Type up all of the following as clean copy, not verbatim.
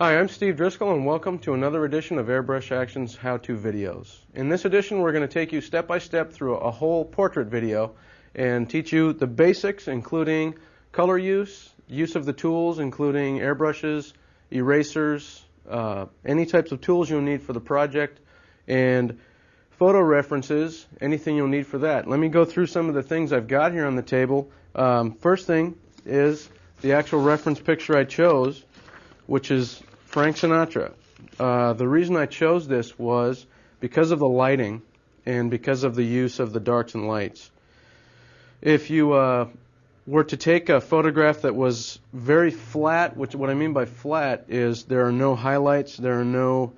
Hi, I'm Steve Driscoll and welcome to another edition of Airbrush Action's how-to videos. In this edition we're going to take you step by step through a whole portrait video and teach you the basics, including color use of the tools including airbrushes, erasers, any types of tools you'll need for the project, and photo references, anything you'll need for that. Let me go through some of the things I've got here on the table. First thing is the actual reference picture I chose, which is Frank Sinatra. The reason I chose this was because of the lighting and because of the use of the darks and lights. If you were to take a photograph that was very flat, which what I mean by flat is there are no highlights, there are no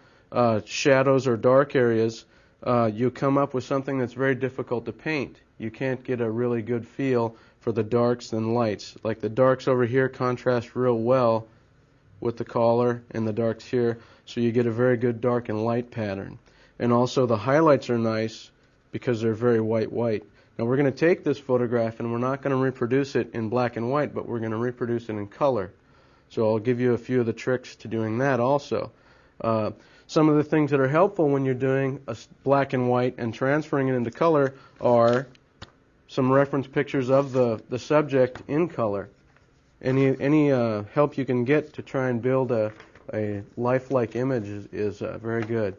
shadows or dark areas, you come up with something that's very difficult to paint. You can't get a really good feel for the darks and lights. Like the darks over here contrast real well with the collar and the darks here, so you get a very good dark and light pattern. And also the highlights are nice because they're very white. Now we're going to take this photograph and we're not going to reproduce it in black and white, but we're going to reproduce it in color. So I'll give you a few of the tricks to doing that also. Some of the things that are helpful when you're doing a black and white and transferring it into color are some reference pictures of the subject in color. Any help you can get to try and build a lifelike image is very good.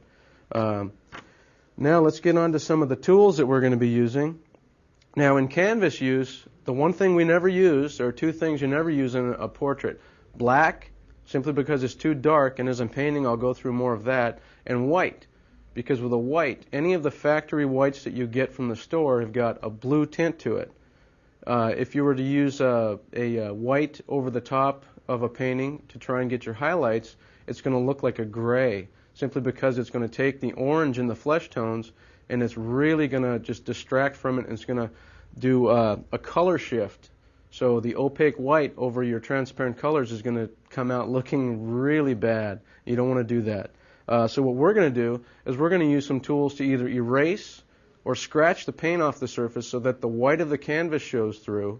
Now let's get on to some of the tools that we're going to be using. Now in canvas use, the one thing we never use, or two things you never use in a portrait: black, simply because it's too dark, and as I'm painting I'll go through more of that, and white, because with a white, any of the factory whites that you get from the store have got a blue tint to it. If you were to use a white over the top of a painting to try and get your highlights, it's going to look like a gray, simply because it's going to take the orange and the flesh tones and it's really going to just distract from it, and it's going to do a color shift. So the opaque white over your transparent colors is going to come out looking really bad. You don't want to do that. So what we're going to do is we're going to use some tools to either erase or scratch the paint off the surface so that the white of the canvas shows through.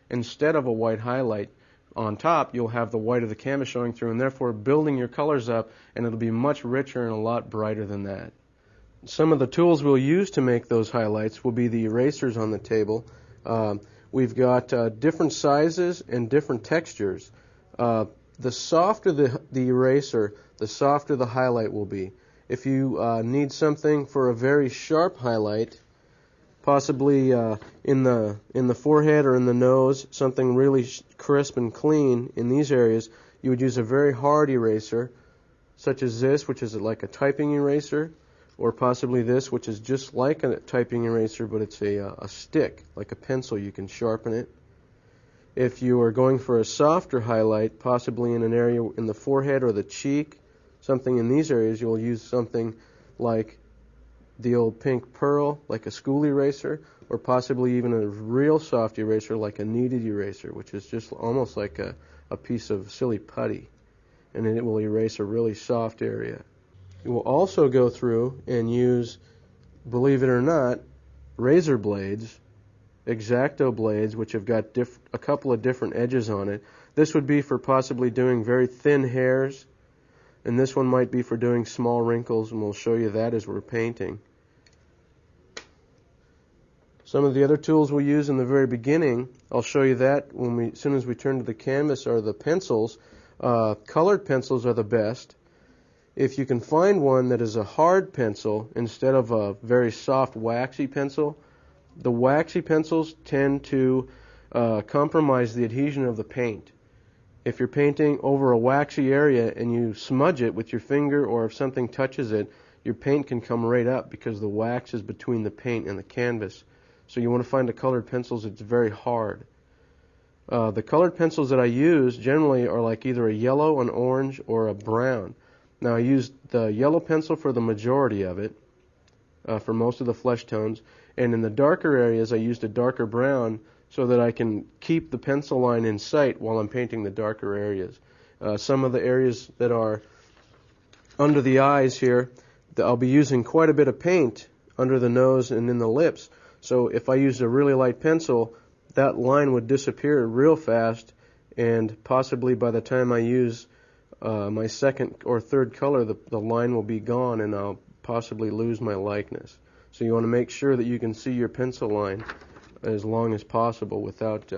Instead of a white highlight on top, you'll have the white of the canvas showing through, and therefore building your colors up, and it'll be much richer and a lot brighter than that. Some of the tools we'll use to make those highlights will be the erasers on the table. We've got different sizes and different textures. The softer the eraser, the softer the highlight will be. If you need something for a very sharp highlight, possibly in the forehead or in the nose, something really crisp and clean in these areas, you would use a very hard eraser, such as this, which is like a typing eraser, or possibly this, which is just like a typing eraser, but it's a stick, like a pencil. You can sharpen it. If you are going for a softer highlight, possibly in an area in the forehead or the cheek, something in these areas, you'll use something like the old pink pearl, like a school eraser, or possibly even a real soft eraser like a kneaded eraser, which is just almost like a piece of silly putty, and then it will erase a really soft area. You will also go through and use, believe it or not, razor blades, X-Acto blades, which have got a couple of different edges on it. This would be for possibly doing very thin hairs, and this one might be for doing small wrinkles, and we'll show you that as we're painting. Some of the other tools we'll use in the very beginning, I'll show you that as soon as we turn to the canvas, are the pencils. Colored pencils are the best. If you can find one that is a hard pencil instead of a very soft waxy pencil, the waxy pencils tend to compromise the adhesion of the paint. If you're painting over a waxy area and you smudge it with your finger, or if something touches it, your paint can come right up because the wax is between the paint and the canvas. So you want to find a colored pencils that's very hard. The colored pencils that I use generally are like either a yellow, an orange, or a brown. Now I used the yellow pencil for the majority of it, for most of the flesh tones, and in the darker areas I used a darker brown so that I can keep the pencil line in sight while I'm painting the darker areas. Some of the areas that are under the eyes here, I'll be using quite a bit of paint under the nose and in the lips. So if I used a really light pencil, that line would disappear real fast, and possibly by the time I use my second or third color, the line will be gone and I'll possibly lose my likeness. So you want to make sure that you can see your pencil line as long as possible without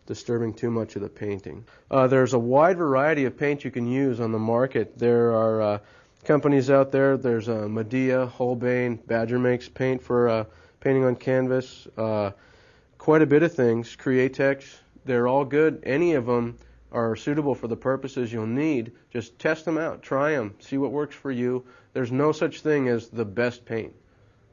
disturbing too much of the painting. There's a wide variety of paint you can use on the market. There are companies out there. There's Medea, Holbein, Badger makes paint for painting on canvas. Quite a bit of things. Createx, they're all good. Any of them are suitable for the purposes you'll need. Just test them out, try them, see what works for you. There's no such thing as the best paint.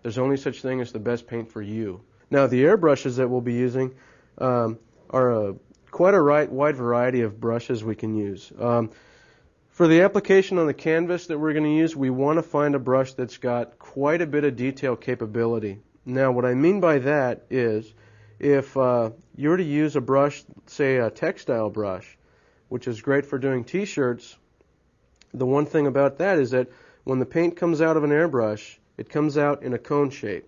There's only such thing as the best paint for you. Now the airbrushes that we'll be using are quite a wide variety of brushes we can use. For the application on the canvas that we're going to use, we want to find a brush that's got quite a bit of detail capability. Now what I mean by that is if you were to use a brush, say a textile brush, which is great for doing t-shirts, the one thing about that is that when the paint comes out of an airbrush, it comes out in a cone shape.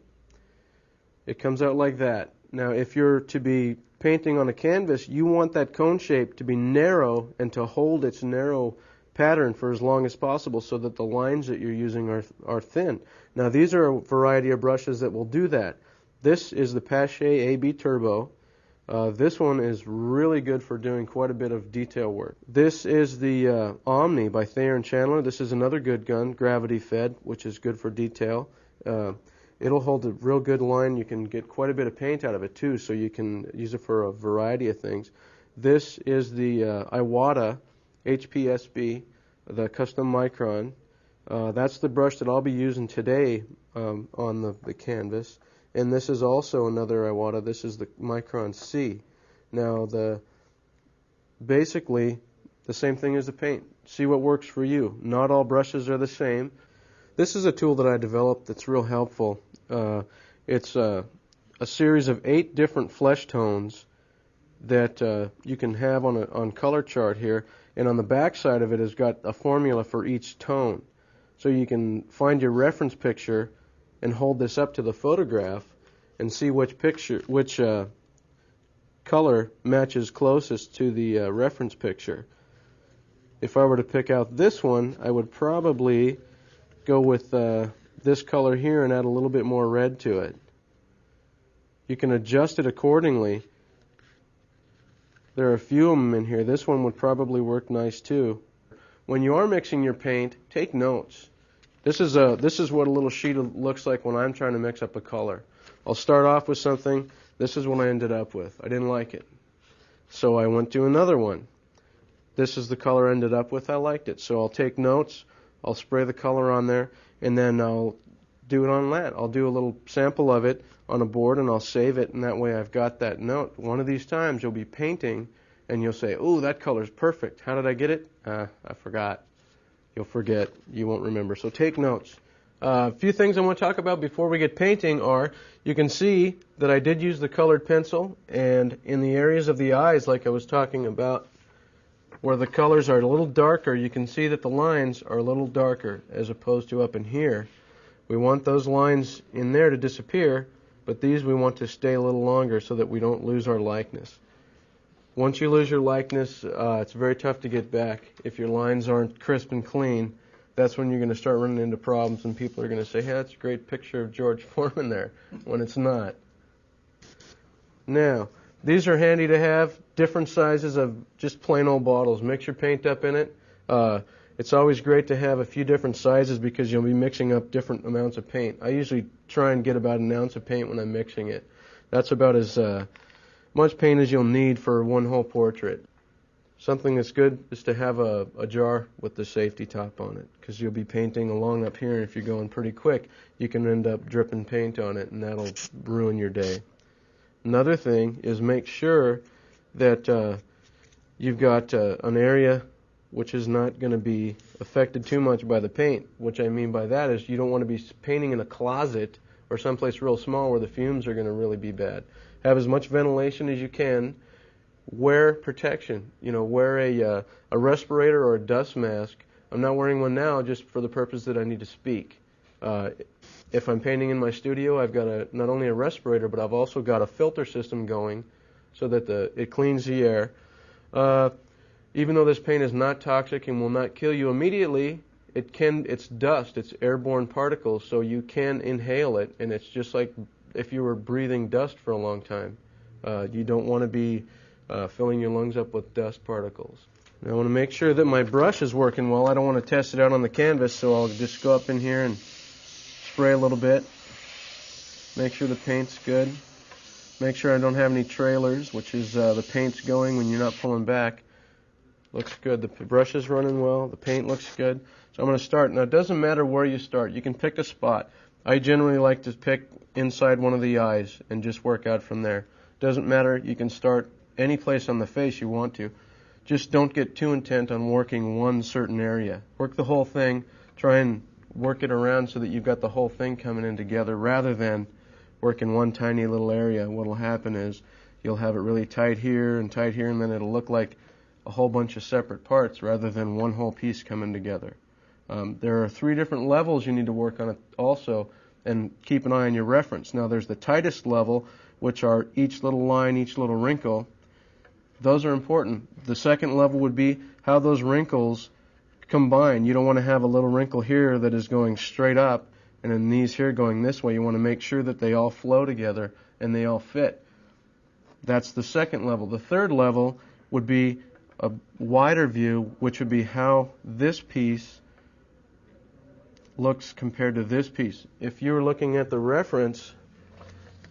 It comes out like that. Now if you're to be painting on a canvas, you want that cone shape to be narrow and to hold its narrow pattern for as long as possible so that the lines that you're using are thin. Now these are a variety of brushes that will do that. This is the Pache AB Turbo. This one is really good for doing quite a bit of detail work. This is the Omni by Thayer & Chandler. This is another good gun, gravity fed, which is good for detail. It'll hold a real good line. You can get quite a bit of paint out of it too, so you can use it for a variety of things. This is the Iwata HPSB, the custom micron. That's the brush that I'll be using today on the canvas. And this is also another Iwata. This is the Micron C. Now, basically, the same thing as the paint. See what works for you. Not all brushes are the same. This is a tool that I developed that's real helpful. It's a series of 8 different flesh tones that you can have on color chart here. And on the back side of it has got a formula for each tone. So you can find your reference picture and hold this up to the photograph and see which color matches closest to the reference picture. If I were to pick out this one, I would probably go with this color here and add a little bit more red to it. You can adjust it accordingly. There are a few of them in here. This one would probably work nice too. When you are mixing your paint, take notes. This is what a little sheet looks like when I'm trying to mix up a color. I'll start off with something. This is what I ended up with. I didn't like it. So I went to another one. This is the color I ended up with. I liked it. So I'll take notes. I'll spray the color on there, and then I'll do it on that. I'll do a little sample of it on a board, and I'll save it, and that way I've got that note. One of these times you'll be painting, and you'll say, "Ooh, that color's perfect. How did I get it? I forgot." You'll forget. You won't remember. So take notes. A few things I want to talk about before we get painting are, you can see that I did use the colored pencil, and in the areas of the eyes, like I was talking about, where the colors are a little darker, you can see that the lines are a little darker as opposed to up in here. We want those lines in there to disappear, but these we want to stay a little longer so that we don't lose our likeness. Once you lose your likeness, it's very tough to get back. If your lines aren't crisp and clean, that's when you're going to start running into problems, and people are going to say, "Hey, that's a great picture of George Foreman there," when it's not. Now, these are handy to have, different sizes of just plain old bottles. Mix your paint up in it. It's always great to have a few different sizes because you'll be mixing up different amounts of paint. I usually try and get about an ounce of paint when I'm mixing it. That's about as much paint as you'll need for one whole portrait. Something that's good is to have a jar with the safety top on it, because you'll be painting along up here, and if you're going pretty quick, you can end up dripping paint on it, and that'll ruin your day. Another thing is make sure that you've got an area which is not going to be affected too much by the paint. What I mean by that is you don't want to be painting in a closet or someplace real small where the fumes are going to really be bad. Have as much ventilation as you can. Wear protection. Wear a respirator or a dust mask. I'm not wearing one now just for the purpose that I need to speak. If I'm painting in my studio, I've got not only a respirator, but I've also got a filter system going so that it cleans the air. Even though this paint is not toxic and will not kill you immediately, it's dust, it's airborne particles, so you can inhale it, and it's just like if you were breathing dust for a long time. You don't want to be filling your lungs up with dust particles. Now I want to make sure that my brush is working well. I don't want to test it out on the canvas, so I'll just go up in here and spray a little bit. Make sure the paint's good. Make sure I don't have any trailers, which is the paint's going when you're not pulling back. Looks good. The brush is running well. The paint looks good. So I'm going to start. Now it doesn't matter where you start. You can pick a spot. I generally like to pick inside one of the eyes and just work out from there. Doesn't matter. You can start any place on the face you want to. Just don't get too intent on working one certain area. Work the whole thing. Try and work it around so that you've got the whole thing coming in together rather than working one tiny little area. What will happen is you'll have it really tight here, and then it'll look like a whole bunch of separate parts rather than one whole piece coming together. There are 3 different levels you need to work on it also, and keep an eye on your reference. Now there's the tightest level, which are each little line, each little wrinkle. Those are important. The second level would be how those wrinkles combine. You don't want to have a little wrinkle here that is going straight up and then these here going this way. You want to make sure that they all flow together and they all fit. That's the second level. The third level would be a wider view, which would be how this piece looks compared to this piece. If you're looking at the reference,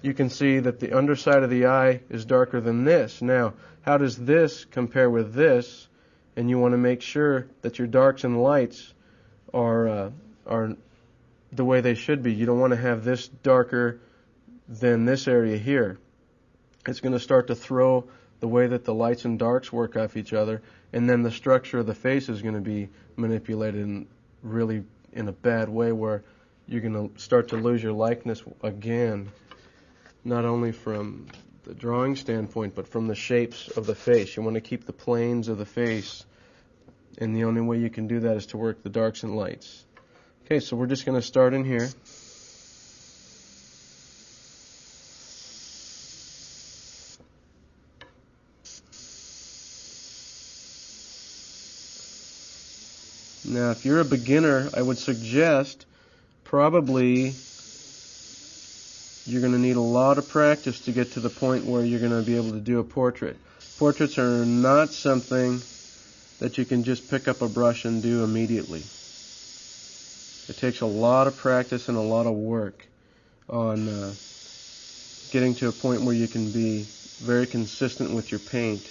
you can see that the underside of the eye is darker than this. Now, how does this compare with this? And you want to make sure that your darks and lights are the way they should be. You don't want to have this darker than this area here. It's going to start to throw the way that the lights and darks work off each other, and then the structure of the face is going to be manipulated in really in a bad way where you're going to start to lose your likeness again, not only from the drawing standpoint but from the shapes of the face. You want to keep the planes of the face, and the only way you can do that is to work the darks and lights. Okay, so we're just going to start in here. Now, if you're a beginner, I would suggest probably you're going to need a lot of practice to get to the point where you're going to be able to do a portrait. Portraits are not something that you can just pick up a brush and do immediately. It takes a lot of practice and a lot of work on getting to a point where you can be very consistent with your paint.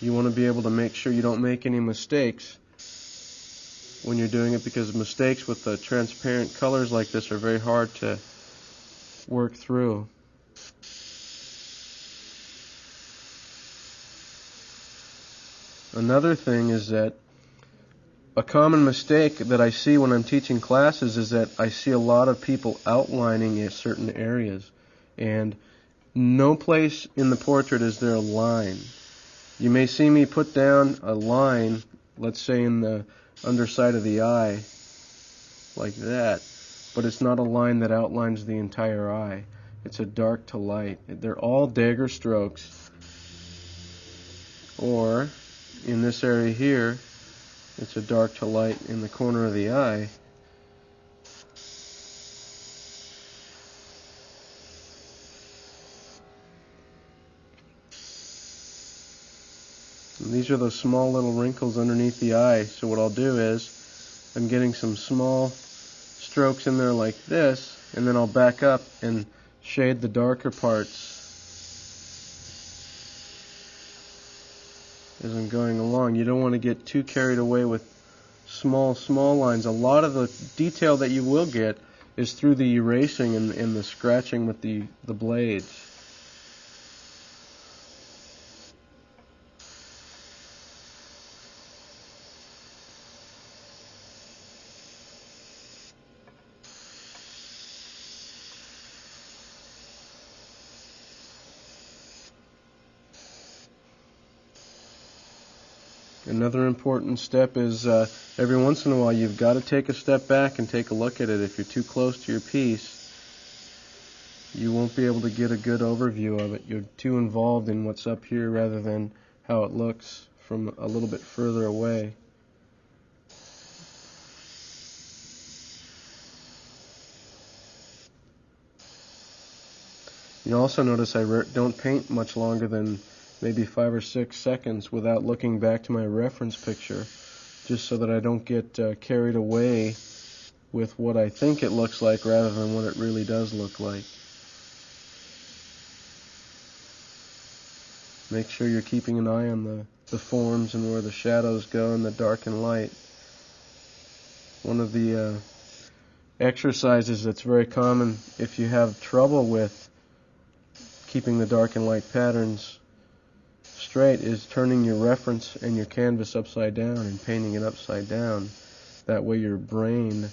You want to be able to make sure you don't make any mistakes when you're doing it, because mistakes with the transparent colors like this are very hard to work through. Another thing is that a common mistake that I see when I'm teaching classes is that I see a lot of people outlining in certain areas, and no place in the portrait is there a line. You may see me put down a line, let's say in the underside of the eye, like that, but it's not a line that outlines the entire eye. It's a dark to light. They're all dagger strokes. Or, in this area here, it's a dark to light in the corner of the eye. And these are those small little wrinkles underneath the eye. So what I'll do is I'm getting some small strokes in there like this, and then I'll back up and shade the darker parts as I'm going along. You don't want to get too carried away with small lines. A lot of the detail that you will get is through the erasing and the scratching with the blades. Another important step is every once in a while you've got to take a step back and take a look at it. If you're too close to your piece, you won't be able to get a good overview of it. You're too involved in what's up here rather than how it looks from a little bit further away. You also notice I don't paint much longer than maybe 5 or 6 seconds without looking back to my reference picture, just so that I don't get carried away with what I think it looks like rather than what it really does look like. Make sure you're keeping an eye on the forms and where the shadows go and the dark and light. One of the exercises that's very common if you have trouble with keeping the dark and light patterns straight is turning your reference and your canvas upside down and painting it upside down. That way your brain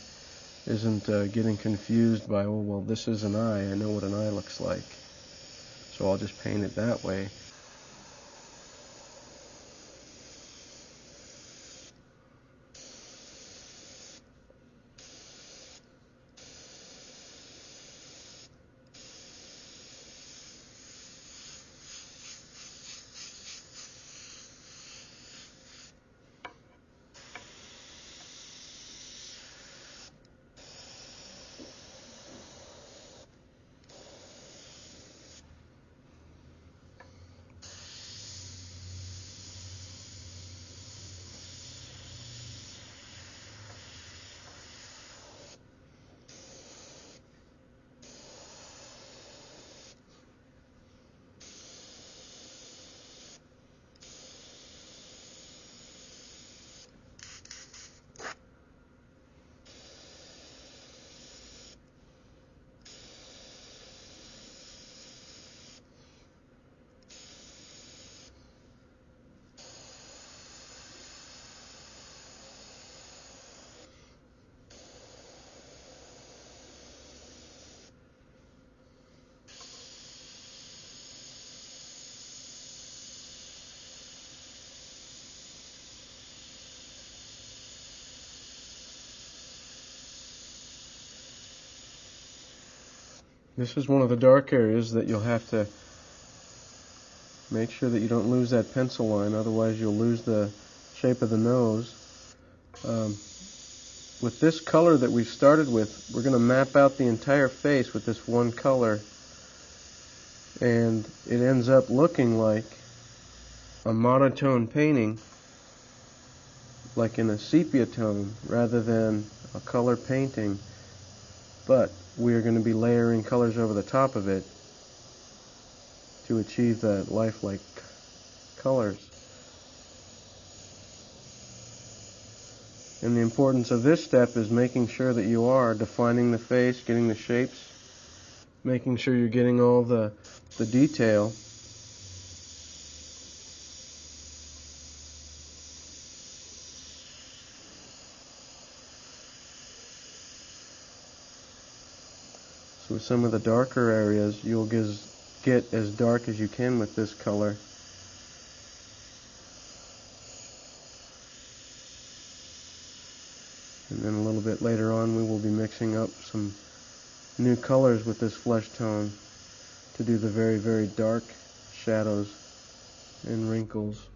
isn't getting confused by, oh, well, this is an eye. I know what an eye looks like, so I'll just paint it that way. This is one of the dark areas that you'll have to make sure that you don't lose that pencil line, otherwise you'll lose the shape of the nose. With this color that we started with, we're going to map out the entire face with this one color, and it ends up looking like a monotone painting, like in a sepia tone rather than a color painting, but we are going to be layering colors over the top of it to achieve that lifelike colors. And the importance of this step is making sure that you are defining the face, getting the shapes, making sure you're getting all the detail. So with some of the darker areas, you'll get as dark as you can with this color. And then a little bit later on, we will be mixing up some new colors with this flesh tone to do the very, very dark shadows and wrinkles.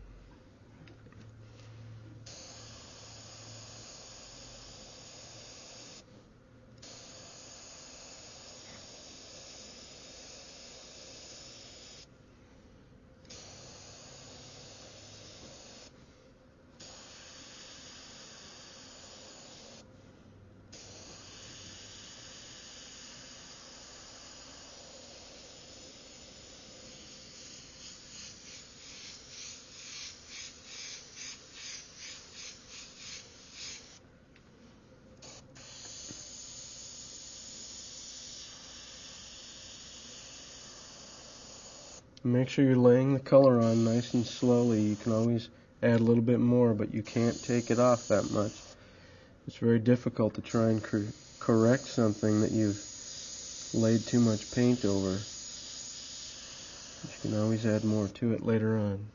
Make sure you're laying the color on nice and slowly. You can always add a little bit more, but you can't take it off that much. It's very difficult to try and correct something that you've laid too much paint over. But you can always add more to it later on.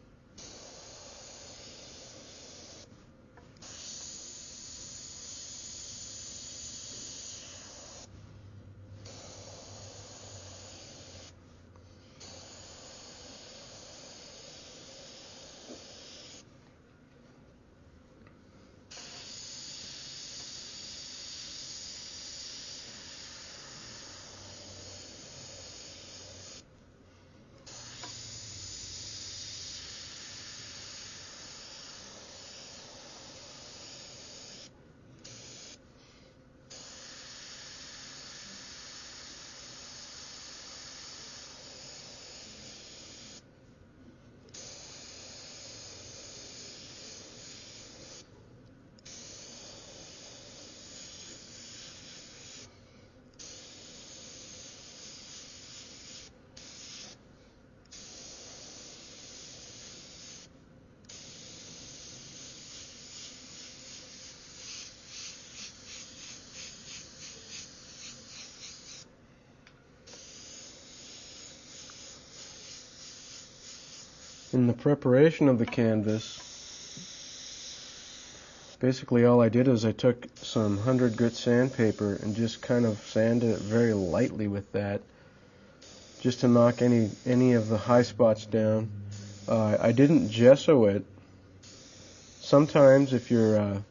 In the preparation of the canvas, basically all I did is I took some 100 grit sandpaper and just kind of sanded it very lightly with that, just to knock any of the high spots down. I didn't gesso it. Sometimes if you're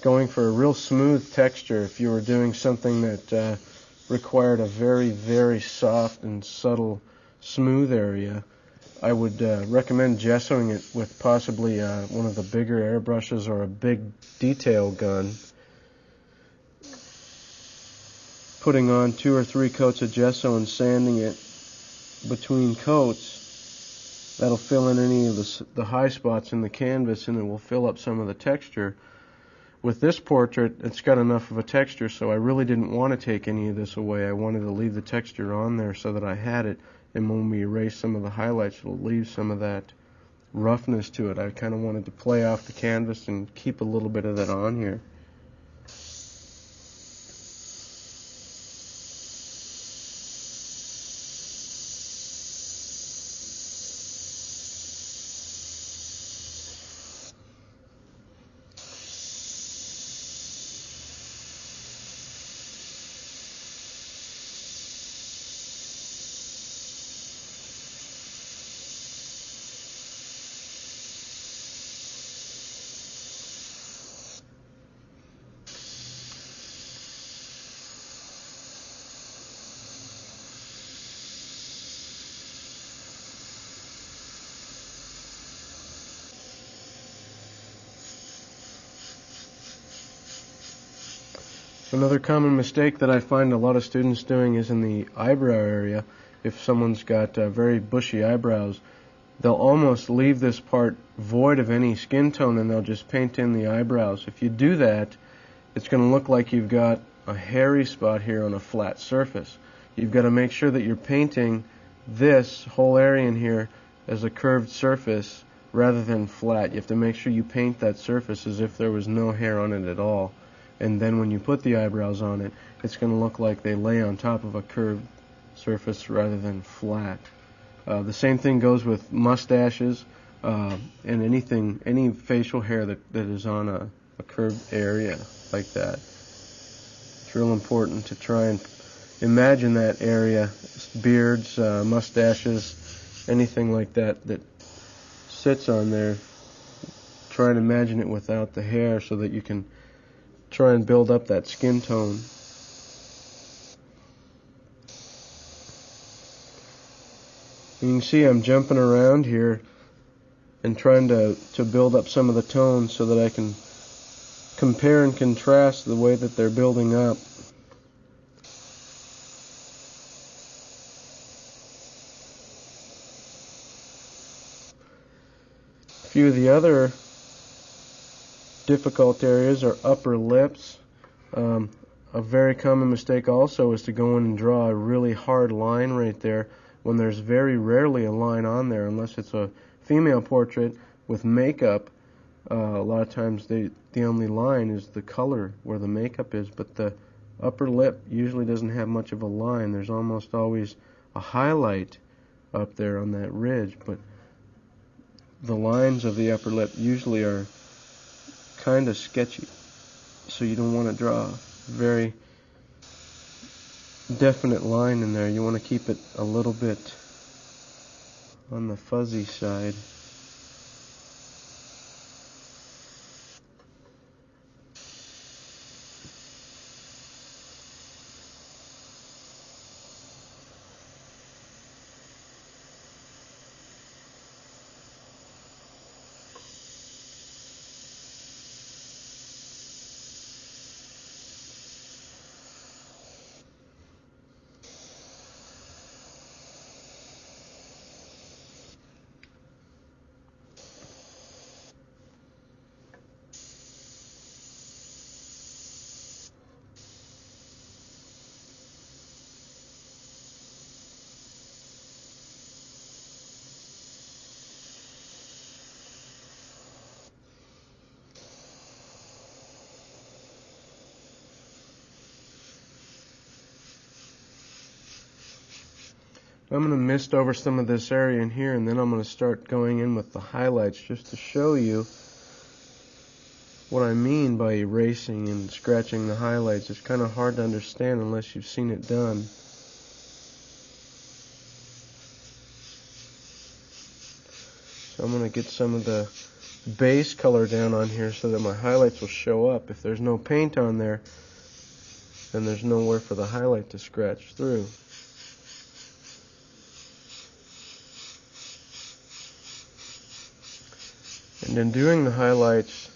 going for a real smooth texture, if you were doing something that required a very, very soft and subtle smooth area, I would recommend gessoing it with possibly one of the bigger airbrushes or a big detail gun. Putting on 2 or 3 coats of gesso and sanding it between coats, that'll fill in any of the high spots in the canvas, and it will fill up some of the texture. With this portrait, it's got enough of a texture, so I really didn't want to take any of this away. I wanted to leave the texture on there so that I had it, and when we erase some of the highlights, it'll leave some of that roughness to it. I kind of wanted to play off the canvas and keep a little bit of that on here. Another common mistake that I find a lot of students doing is in the eyebrow area. If someone's got very bushy eyebrows, they'll almost leave this part void of any skin tone and they'll just paint in the eyebrows. If you do that, it's going to look like you've got a hairy spot here on a flat surface. You've got to make sure that you're painting this whole area in here as a curved surface rather than flat. You have to make sure you paint that surface as if there was no hair on it at all. And then when you put the eyebrows on it, it's going to look like they lay on top of a curved surface rather than flat. The same thing goes with mustaches and any facial hair that is on a curved area like that. It's real important to try and imagine that area, beards, mustaches, anything like that that sits on there. Try and imagine it without the hair so that you can try and build up that skin tone. You can see I'm jumping around here and trying to build up some of the tones so that I can compare and contrast the way that they're building up. A few of the other difficult areas are upper lips. A very common mistake also is to go in and draw a really hard line right there when there's very rarely a line on there unless it's a female portrait with makeup. A lot of times the only line is the color where the makeup is, but the upper lip usually doesn't have much of a line. There's almost always a highlight up there on that ridge, but the lines of the upper lip usually are kind of sketchy, so you don't want to draw a very definite line in there. You want to keep it a little bit on the fuzzy side. I'm going to mist over some of this area in here, and then I'm going to start going in with the highlights just to show you what I mean by erasing and scratching the highlights. It's kind of hard to understand unless you've seen it done. So I'm going to get some of the base color down on here so that my highlights will show up. If there's no paint on there, then there's nowhere for the highlight to scratch through. And in doing the highlights,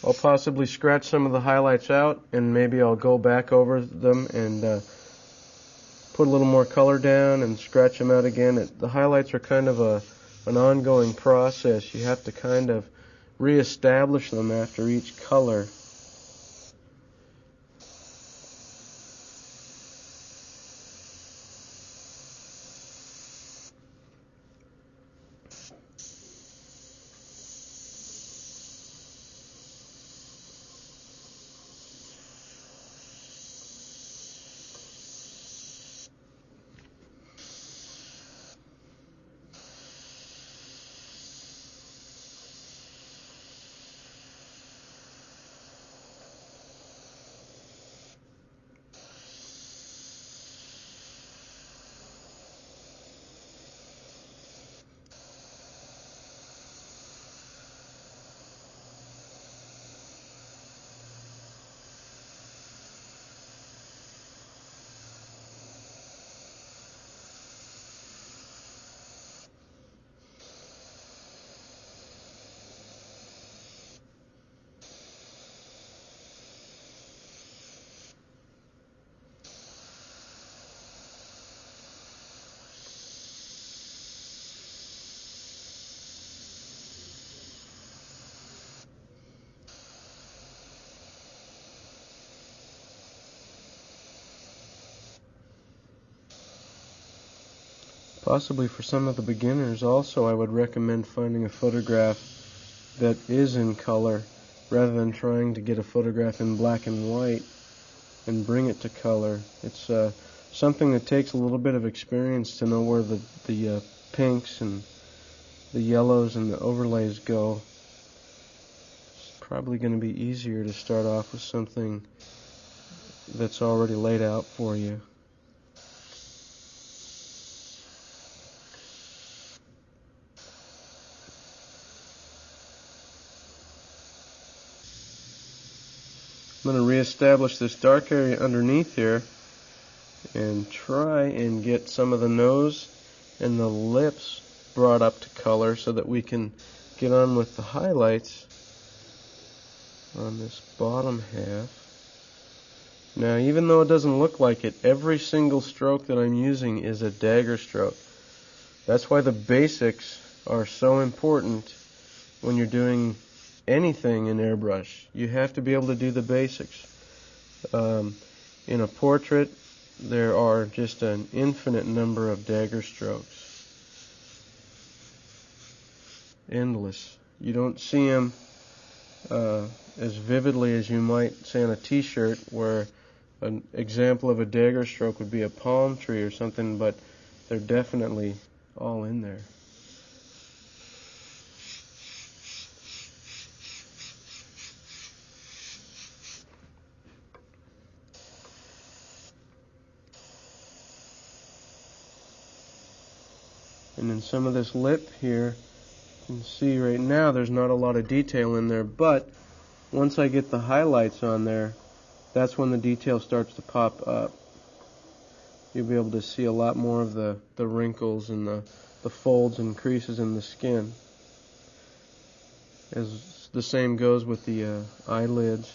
I'll possibly scratch some of the highlights out, and maybe I'll go back over them and put a little more color down and scratch them out again. The highlights are kind of an ongoing process. You have to kind of reestablish them after each color. Possibly for some of the beginners also, I would recommend finding a photograph that is in color rather than trying to get a photograph in black and white and bring it to color. It's something that takes a little bit of experience to know where the pinks and the yellows and the overlays go. It's probably going to be easier to start off with something that's already laid out for you. I'm going to reestablish this dark area underneath here and try and get some of the nose and the lips brought up to color so that we can get on with the highlights on this bottom half. Now, even though it doesn't look like it, every single stroke that I'm using is a dagger stroke. That's why the basics are so important when you're doing anything in airbrush. You have to be able to do the basics. In a portrait, there are just an infinite number of dagger strokes. Endless. You don't see them as vividly as you might say on a t-shirt, where an example of a dagger stroke would be a palm tree or something, but they're definitely all in there. And in some of this lip here, you can see right now there's not a lot of detail in there, but once I get the highlights on there, that's when the detail starts to pop up. You'll be able to see a lot more of the wrinkles and the folds and creases in the skin. As the same goes with the eyelids.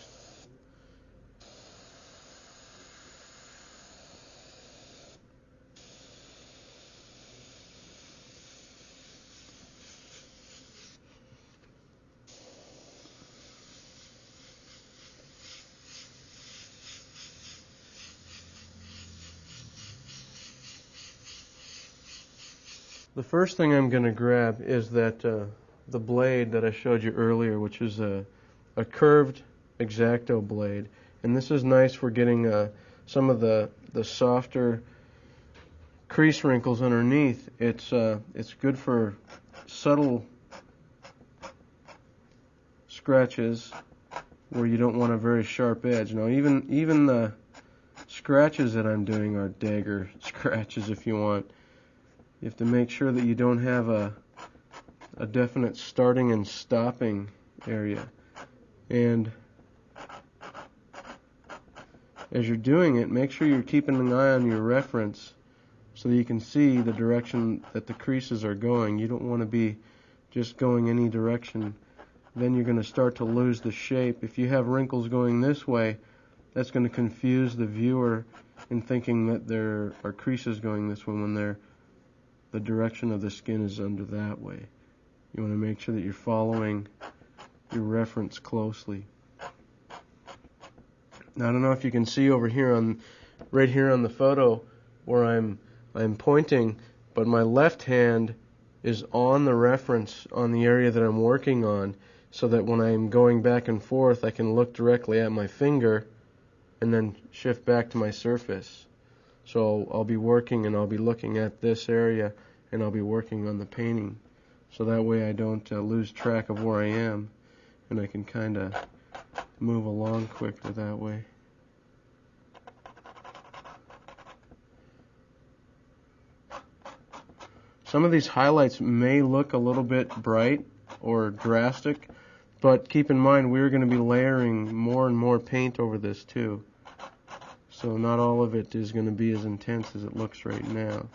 The first thing I'm going to grab is that the blade that I showed you earlier, which is a curved X-Acto blade. And this is nice for getting some of the softer crease wrinkles underneath, it's good for subtle scratches where you don't want a very sharp edge. Now even the scratches that I'm doing are dagger scratches if you want. You have to make sure that you don't have a definite starting and stopping area. And as you're doing it, make sure you're keeping an eye on your reference so that you can see the direction that the creases are going. You don't want to be just going any direction. Then you're going to start to lose the shape. If you have wrinkles going this way, that's going to confuse the viewer in thinking that there are creases going this way when the direction of the skin is under that way. You want to make sure that you're following your reference closely. Now, I don't know if you can see over here right here on the photo where I'm pointing, but my left hand is on the reference on the area that I'm working on, so that when I'm going back and forth, I can look directly at my finger and then shift back to my surface. So I'll be working and I'll be looking at this area and I'll be working on the painting. So that way I don't lose track of where I am, and I can kind of move along quicker that way. Some of these highlights may look a little bit bright or drastic, but keep in mind we're going to be layering more and more paint over this too. So not all of it is going to be as intense as it looks right now.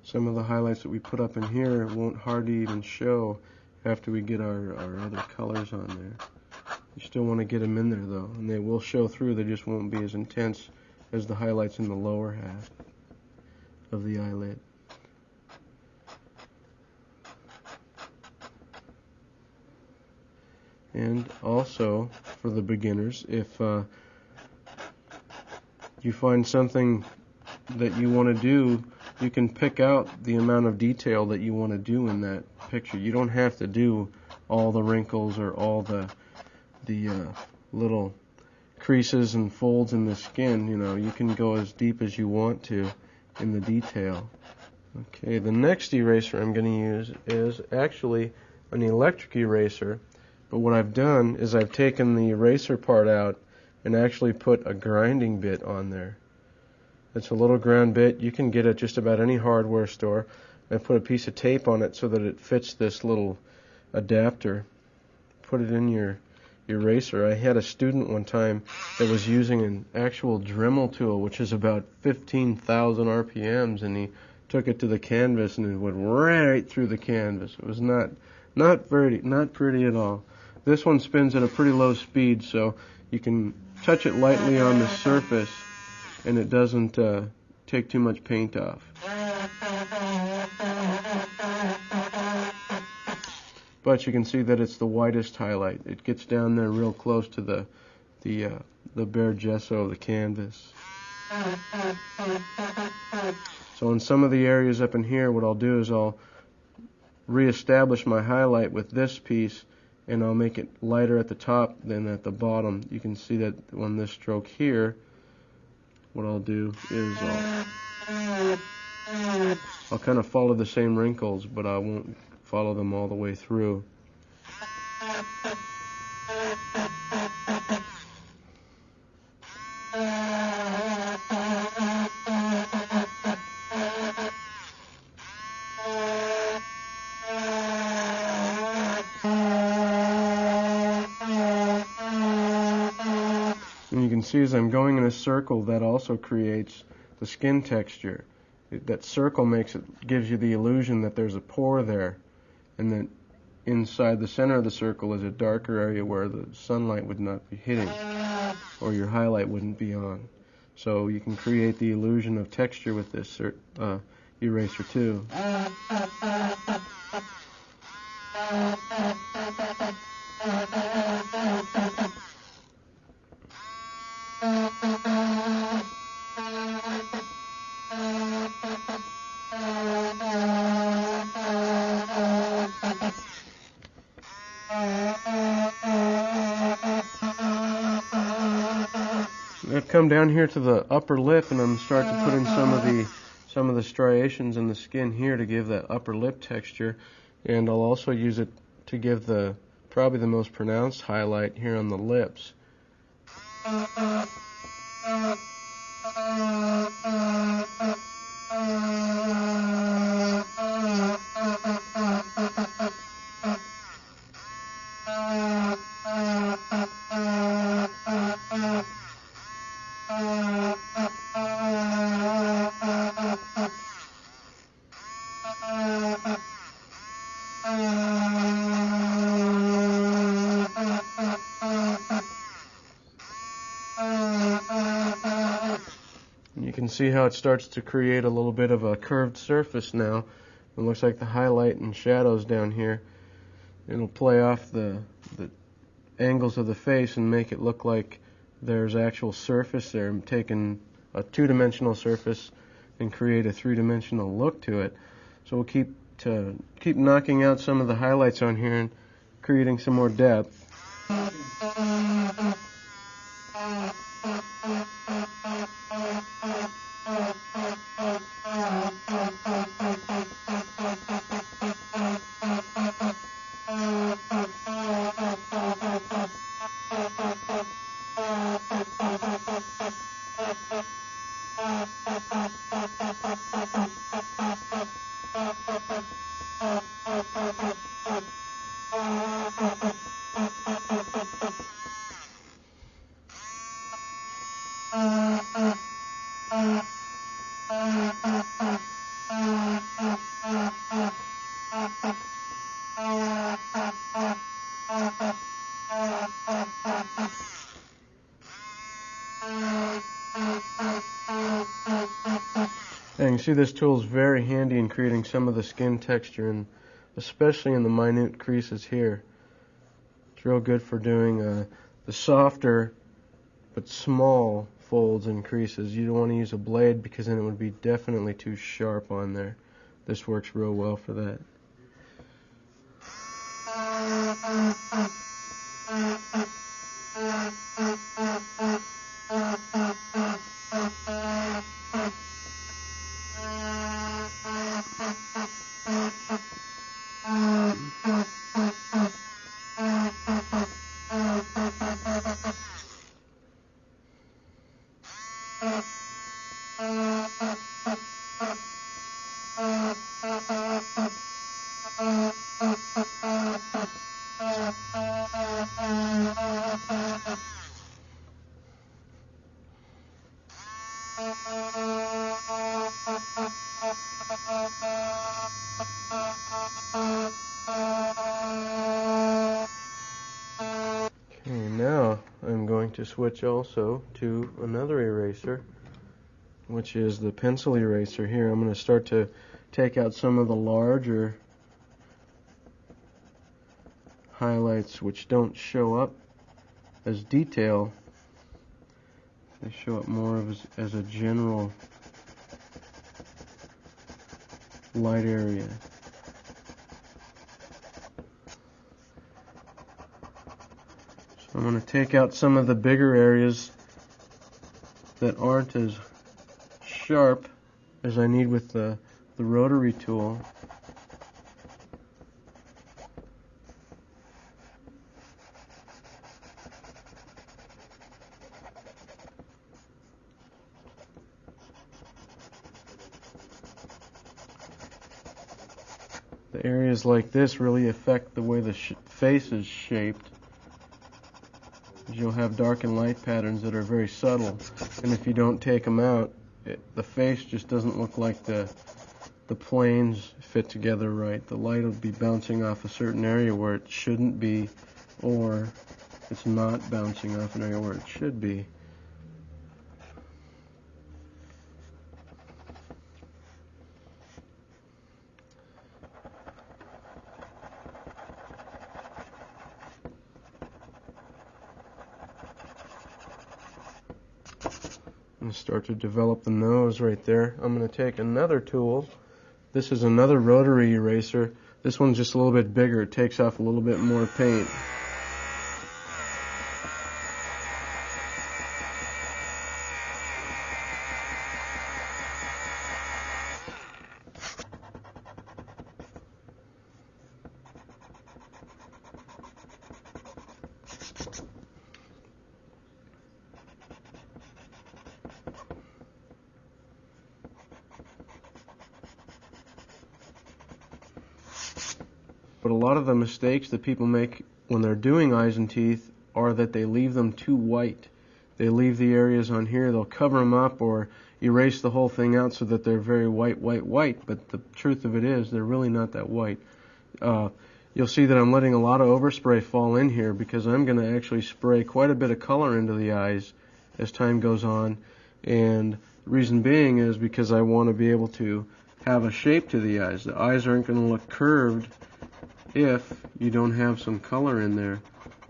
Some of the highlights that we put up in here won't hardly even show after we get our other colors on there. You still want to get them in there though, and they will show through. They just won't be as intense as the highlights in the lower half of the eyelid. And also, for the beginners, if you find something that you want to do, you can pick out the amount of detail that you want to do in that picture. You don't have to do all the wrinkles or all the little creases and folds in the skin. You know, you can go as deep as you want to in the detail. Okay, the next eraser I'm going to use is actually an electric eraser, but what I've done is I've taken the eraser part out and actually put a grinding bit on there. It's a little ground bit. You can get it at just about any hardware store. I put a piece of tape on it so that it fits this little adapter. Put it in your eraser. I had a student one time that was using an actual Dremel tool, which is about 15,000 RPMs, and he took it to the canvas and it went right through the canvas. It was not pretty at all. This one spins at a pretty low speed, so you can touch it lightly on the surface and it doesn't take too much paint off. But you can see that it's the whitest highlight. It gets down there real close to the bare gesso of the canvas. So in some of the areas up in here, what I'll do is I'll reestablish my highlight with this piece, and I'll make it lighter at the top than at the bottom. You can see that on this stroke here, what I'll do is I'll kind of follow the same wrinkles, but I won't follow them all the way through. And you can see as I'm going in a circle, that also creates the skin texture. That circle gives you the illusion that there's a pore there, and that inside the center of the circle is a darker area where the sunlight would not be hitting, or your highlight wouldn't be on. So you can create the illusion of texture with this eraser too. come down here to the upper lip, and I'm going to start to put in some of the striations in the skin here to give that upper lip texture, and I'll also use it to give probably the most pronounced highlight here on the lips. You can see how it starts to create a little bit of a curved surface now. It looks like the highlight and shadows down here. It'll play off the angles of the face and make it look like there's actual surface there. I'm taking a two-dimensional surface and create a three-dimensional look to it. So we'll keep knocking out some of the highlights on here and creating some more depth. And you see this tool is very handy in creating some of the skin texture, and especially in the minute creases here. It's real good for doing the softer but small folds and creases. You don't want to use a blade because then it would be definitely too sharp on there. This works real well for that. Okay, now I'm going to switch also to another eraser, which is the pencil eraser here. I'm going to start to take out some of the larger highlights which don't show up as detail. They show up more as a general light area. So I'm going to take out some of the bigger areas that aren't as sharp as I need with the rotary tool. The areas like this really affect the way the face is shaped. You'll have dark and light patterns that are very subtle, and if you don't take them out, the face just doesn't look like the planes fit together right. The light will be bouncing off a certain area where it shouldn't be, or it's not bouncing off an area where it should be. And start to develop the nose right there. I'm going to take another tool. This is another rotary eraser. This one's just a little bit bigger. It takes off a little bit more paint. But a lot of the mistakes that people make when they're doing eyes and teeth are that they leave them too white. They leave the areas on here, they'll cover them up or erase the whole thing out so that they're very white, but the truth of it is they're really not that white. You'll see that I'm letting a lot of overspray fall in here because I'm going to actually spray quite a bit of color into the eyes as time goes on, and the reason being is because I want to be able to have a shape to the eyes. The eyes aren't going to look curved if you don't have some color in there,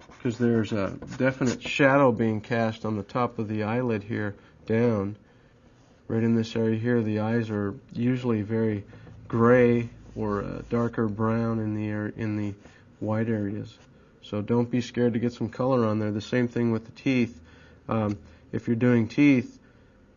because there's a definite shadow being cast on the top of the eyelid here down. Right in this area here, the eyes are usually very gray or darker brown in the white areas. So don't be scared to get some color on there. The same thing with the teeth. If you're doing teeth,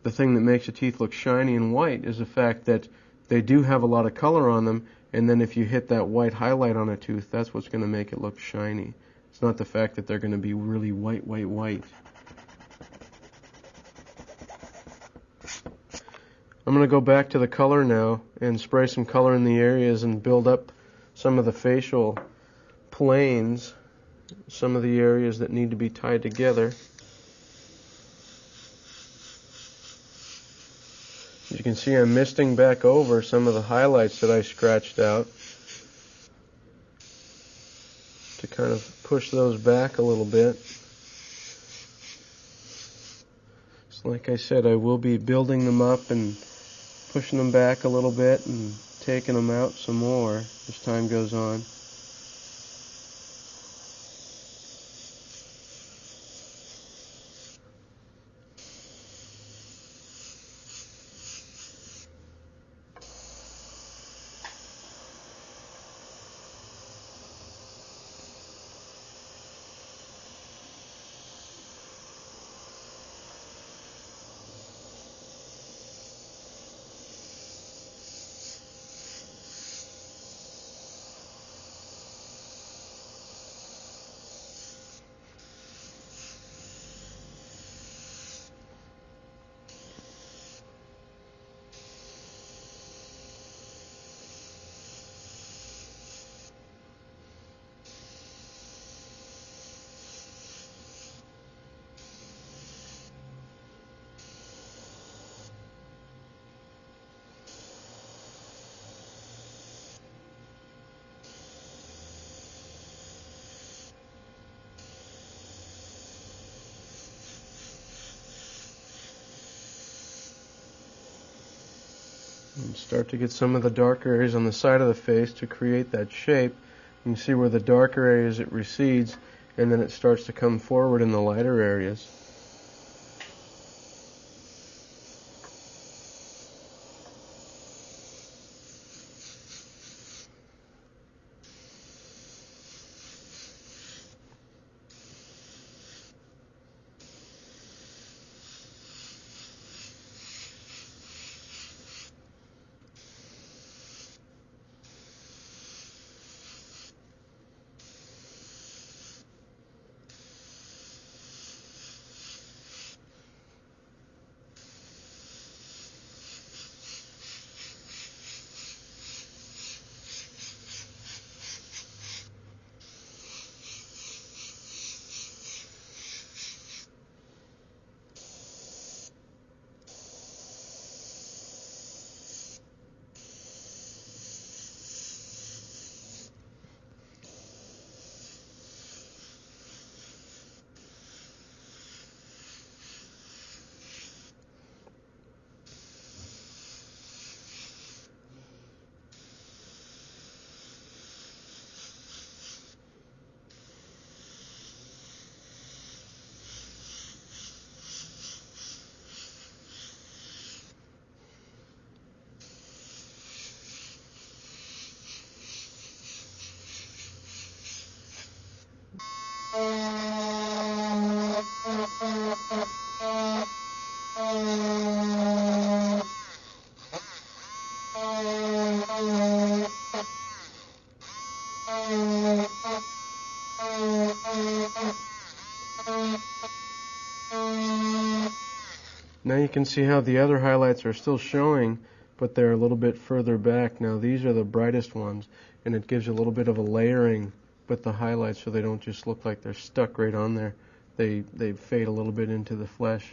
the thing that makes the teeth look shiny and white is the fact that they do have a lot of color on them, and then if you hit that white highlight on a tooth, that's what's going to make it look shiny. It's not the fact that they're going to be really white. I'm going to go back to the color now and spray some color in the areas and build up some of the facial planes, some of the areas that need to be tied together. As you can see, I'm misting back over some of the highlights that I scratched out to kind of push those back a little bit. So like I said, I will be building them up and pushing them back a little bit and taking them out some more as time goes on. And start to get some of the darker areas on the side of the face to create that shape. You can see where the darker areas it recedes, and then it starts to come forward in the lighter areas. Now you can see how the other highlights are still showing, but they're a little bit further back. Now these are the brightest ones, and it gives you a little bit of a layering with the highlights so they don't just look like they're stuck right on there. They fade a little bit into the flesh.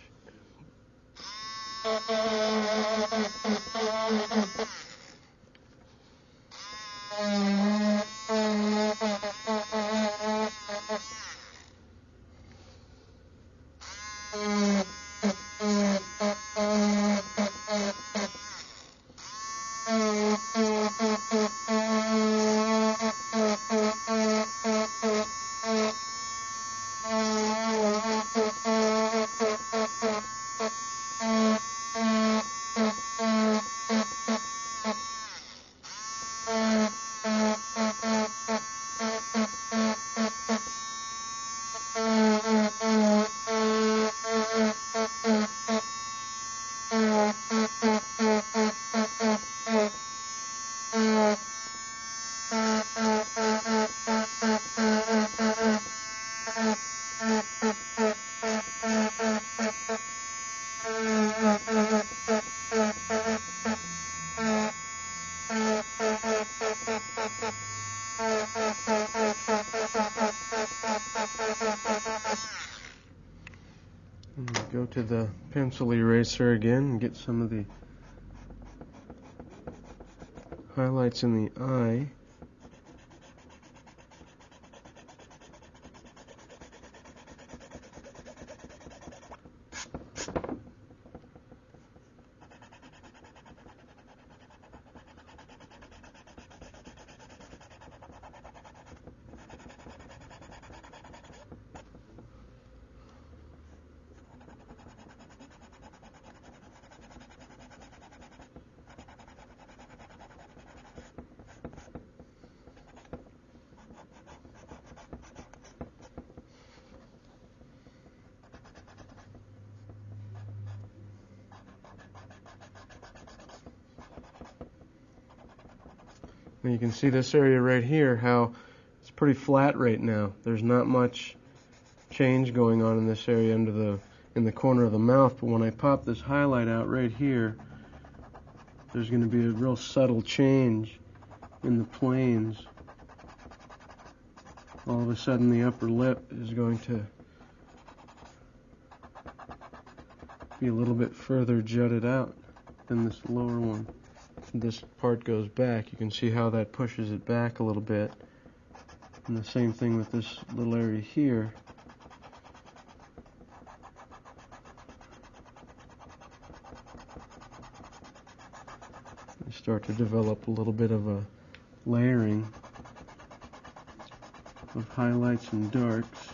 Go to the pencil eraser again and get some of the highlights in the eye. And you can see this area right here, how it's pretty flat right now. There's not much change going on in this area in the corner of the mouth, but when I pop this highlight out right here, there's going to be a real subtle change in the planes. All of a sudden the upper lip is going to be a little bit further jutted out than this lower one. This part goes back. You can see how that pushes it back a little bit. And the same thing with this little area here. You start to develop a little bit of a layering of highlights and darks.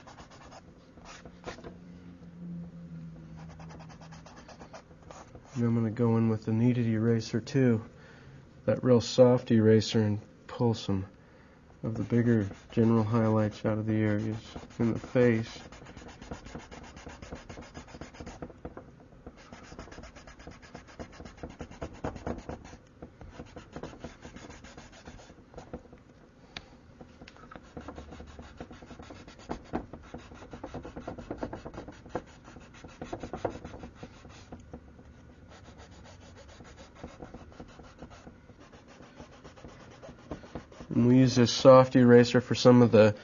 And I'm going to go in with the kneaded eraser too. That real soft eraser, and pull some of the bigger general highlights out of the areas in the face. And we use this soft eraser for some of the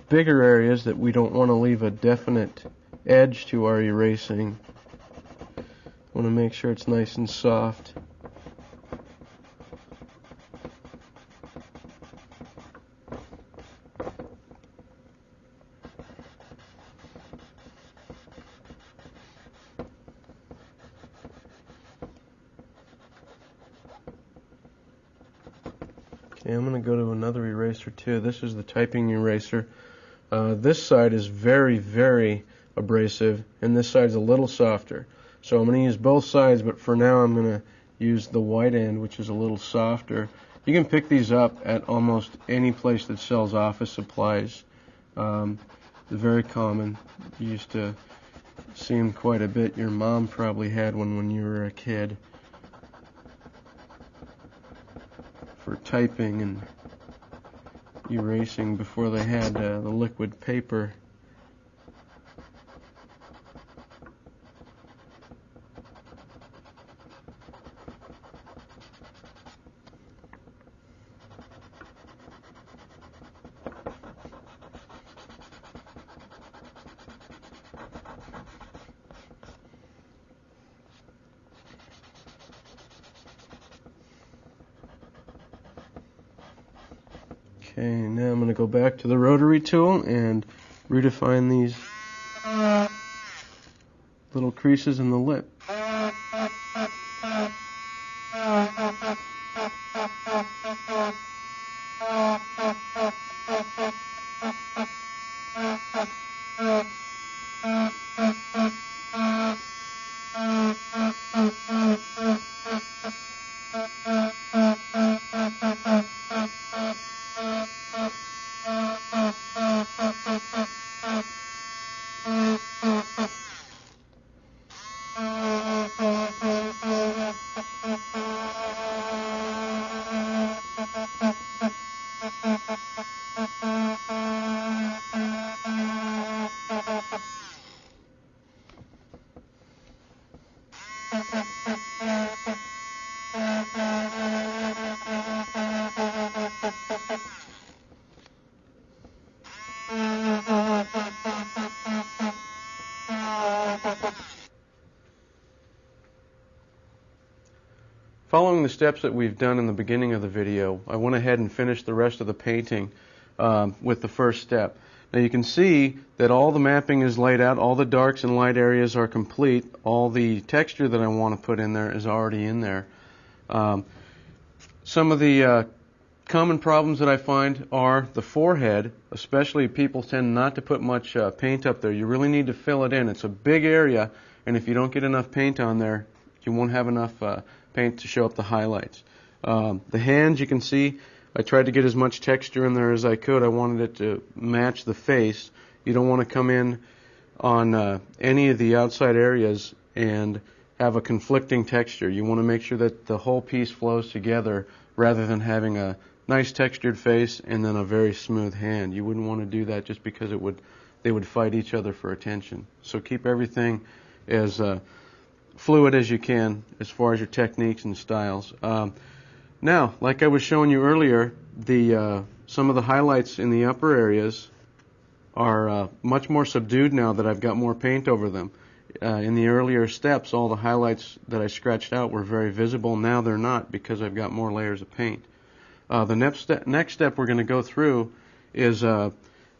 bigger areas that we don't want to leave a definite edge to our erasing. Want to make sure it's nice and soft. Okay, I'm going to go to another eraser too. This is the typing eraser. This side is very, very abrasive, and this side's a little softer. So I'm going to use both sides, but for now I'm going to use the white end, which is a little softer. You can pick these up at almost any place that sells office supplies. They're very common. You used to see them quite a bit. Your mom probably had one when you were a kid, for typing and erasing before they had the liquid paper. Okay, now I'm going to go back to the rotary tool and redefine these little creases in the lip. Following the steps that we've done in the beginning of the video, I went ahead and finished the rest of the painting with the first step. Now you can see that all the mapping is laid out, all the darks and light areas are complete, all the texture that I want to put in there is already in there. Some of the common problems that I find are the forehead, especially people tend not to put much paint up there. You really need to fill it in. It's a big area, and if you don't get enough paint on there, you won't have enough paint to show up the highlights. The hands, you can see, I tried to get as much texture in there as I could. I wanted it to match the face. You don't want to come in on any of the outside areas and have a conflicting texture. You want to make sure that the whole piece flows together rather than having a nice textured face and then a very smooth hand. You wouldn't want to do that just because they would fight each other for attention. So keep everything as fluid as you can as far as your techniques and styles. Now, like I was showing you earlier, some of the highlights in the upper areas are much more subdued now that I've got more paint over them. In the earlier steps, all the highlights that I scratched out were very visible. Now they're not because I've got more layers of paint. The next step we're going to go through is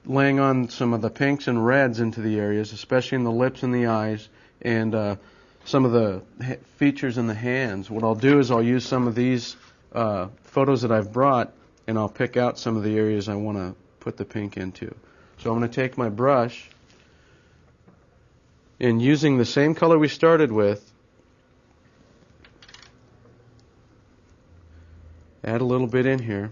laying on some of the pinks and reds into the areas, especially in the lips and the eyes, and some of the features in the hands. What I'll do is I'll use some of these photos that I've brought, and I'll pick out some of the areas I want to put the pink into. So I'm going to take my brush, and using the same color we started with, add a little bit in here.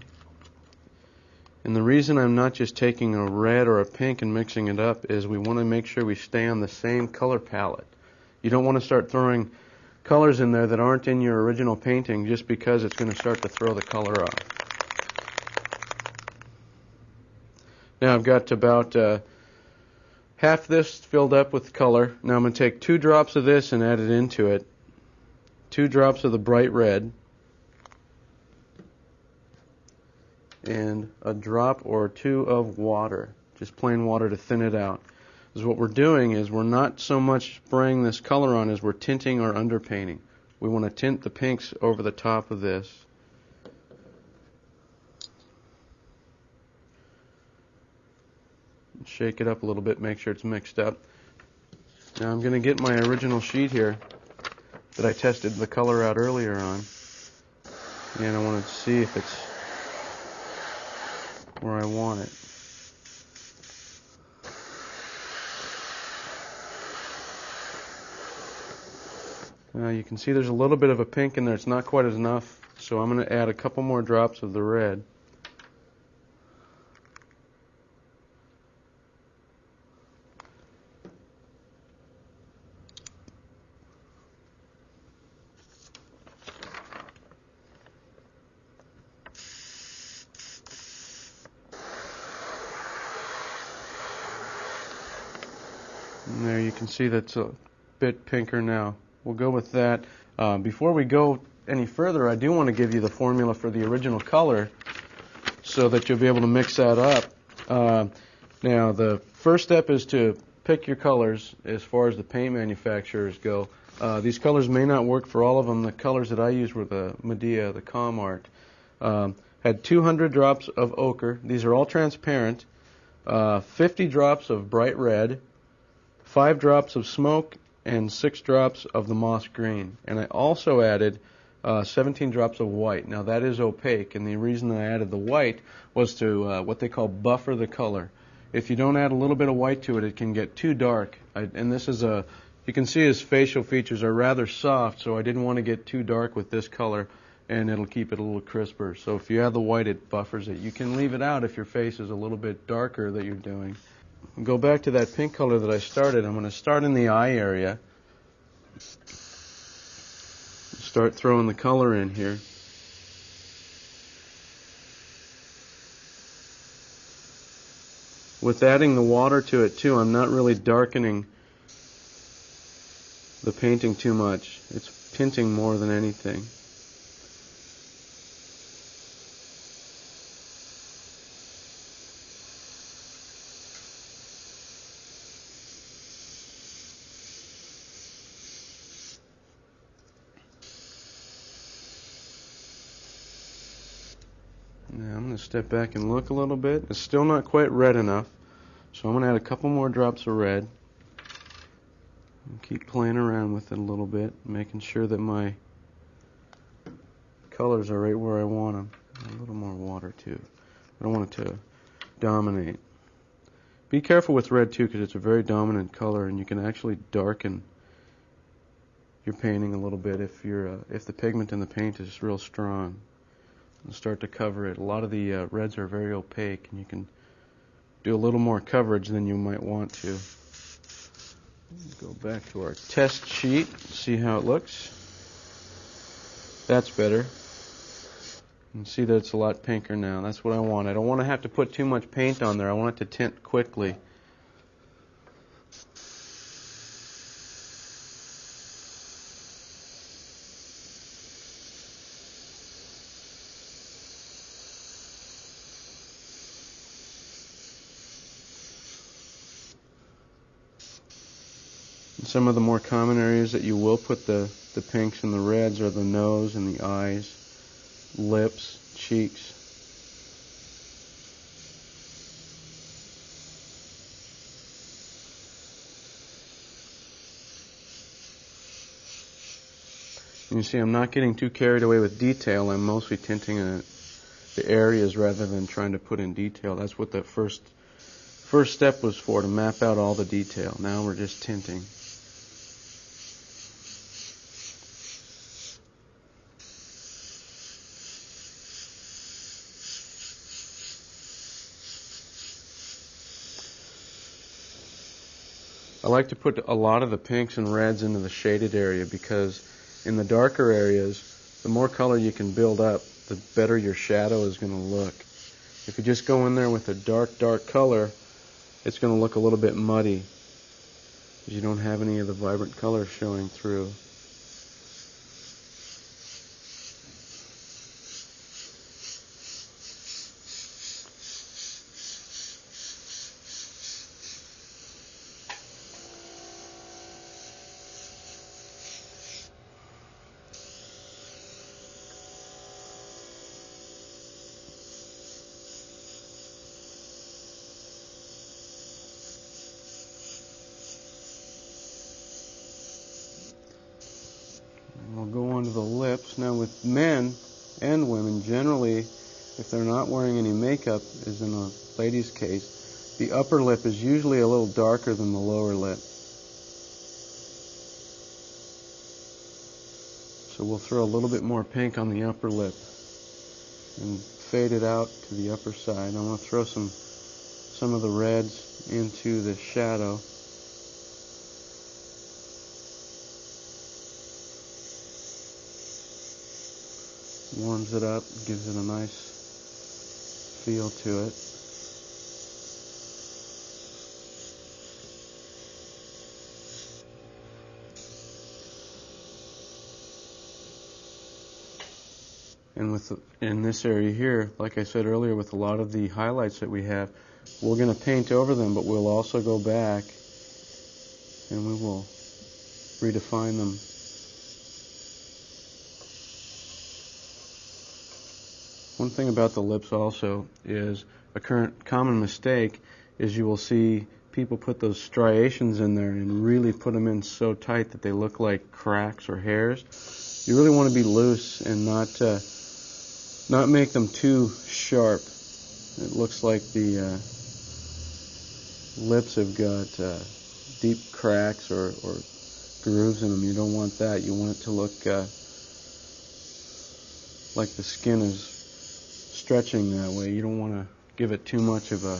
And the reason I'm not just taking a red or a pink and mixing it up is we want to make sure we stay on the same color palette. You don't want to start throwing colors in there that aren't in your original painting just because it's going to start to throw the color off. Now I've got about half this filled up with color. Now I'm going to take 2 drops of this and add it into it. 2 drops of the bright red. And a drop or 2 of water. Just plain water to thin it out. Because what we're doing is we're not so much spraying this color on as we're tinting or underpainting. We want to tint the pinks over the top of this. Shake it up a little bit, make sure it's mixed up. Now I'm going to get my original sheet here that I tested the color out earlier on. And I want to see if it's where I want it. You can see there's a little bit of a pink in there. It's not quite enough, so I'm going to add a couple more drops of the red. And there you can see that's a bit pinker now. We'll go with that. Before we go any further, I do want to give you the formula for the original color so that you'll be able to mix that up. Now, the first step is to pick your colors as far as the paint manufacturers go. These colors may not work for all of them. The colors that I used were the Medea, the Com Art. had 200 drops of ochre. These are all transparent. 50 drops of bright red, 5 drops of smoke, and 6 drops of the moss green. And I also added 17 drops of white. Now that is opaque, and the reason I added the white was to what they call buffer the color. If you don't add a little bit of white to it, it can get too dark. And this is you can see his facial features are rather soft, so I didn't want to get too dark with this color, and it'll keep it a little crisper. So if you add the white, it buffers it. You can leave it out if your face is a little bit darker that you're doing. Go back to that pink color that I started. I'm going to start in the eye area. Start throwing the color in here. With adding the water to it too, I'm not really darkening the painting too much. It's tinting more than anything. Now I'm going to step back and look a little bit. It's still not quite red enough, so I'm going to add a couple more drops of red. And keep playing around with it a little bit, making sure that my colors are right where I want them. A little more water too. I don't want it to dominate. Be careful with red too, because it's a very dominant color, and you can actually darken your painting a little bit if the pigment in the paint is real strong. And start to cover it. A lot of the reds are very opaque, and you can do a little more coverage than you might want to. Go back to our test sheet, see how it looks. That's better. You can see that it's a lot pinker now. That's what I want. I don't want to have to put too much paint on there. I want it to tint quickly. Some of the more common areas that you will put the pinks and the reds are the nose and the eyes, lips, cheeks. And you see, I'm not getting too carried away with detail. I'm mostly tinting the areas rather than trying to put in detail. That's what the first step was for, to map out all the detail. Now we're just tinting. I like to put a lot of the pinks and reds into the shaded area, because in the darker areas, the more color you can build up, the better your shadow is going to look. If you just go in there with a dark color, it's going to look a little bit muddy, because you don't have any of the vibrant colors showing through. We'll go on to the lips. Now with men and women, generally, if they're not wearing any makeup, as in a lady's case, the upper lip is usually a little darker than the lower lip. So we'll throw a little bit more pink on the upper lip and fade it out to the upper side. I'm going to throw some of the reds into the shadow. Warms it up, gives it a nice feel to it. And in this area here, like I said earlier, with a lot of the highlights that we have, we're going to paint over them, but we'll also go back and we will redefine them. One thing about the lips also is a common mistake is you will see people put those striations in there and really put them in so tight that they look like cracks or hairs. You really want to be loose and not make them too sharp. It looks like the lips have got deep cracks or grooves in them. You don't want that. You want it to look like the skin is stretching that way. You don't want to give it too much of a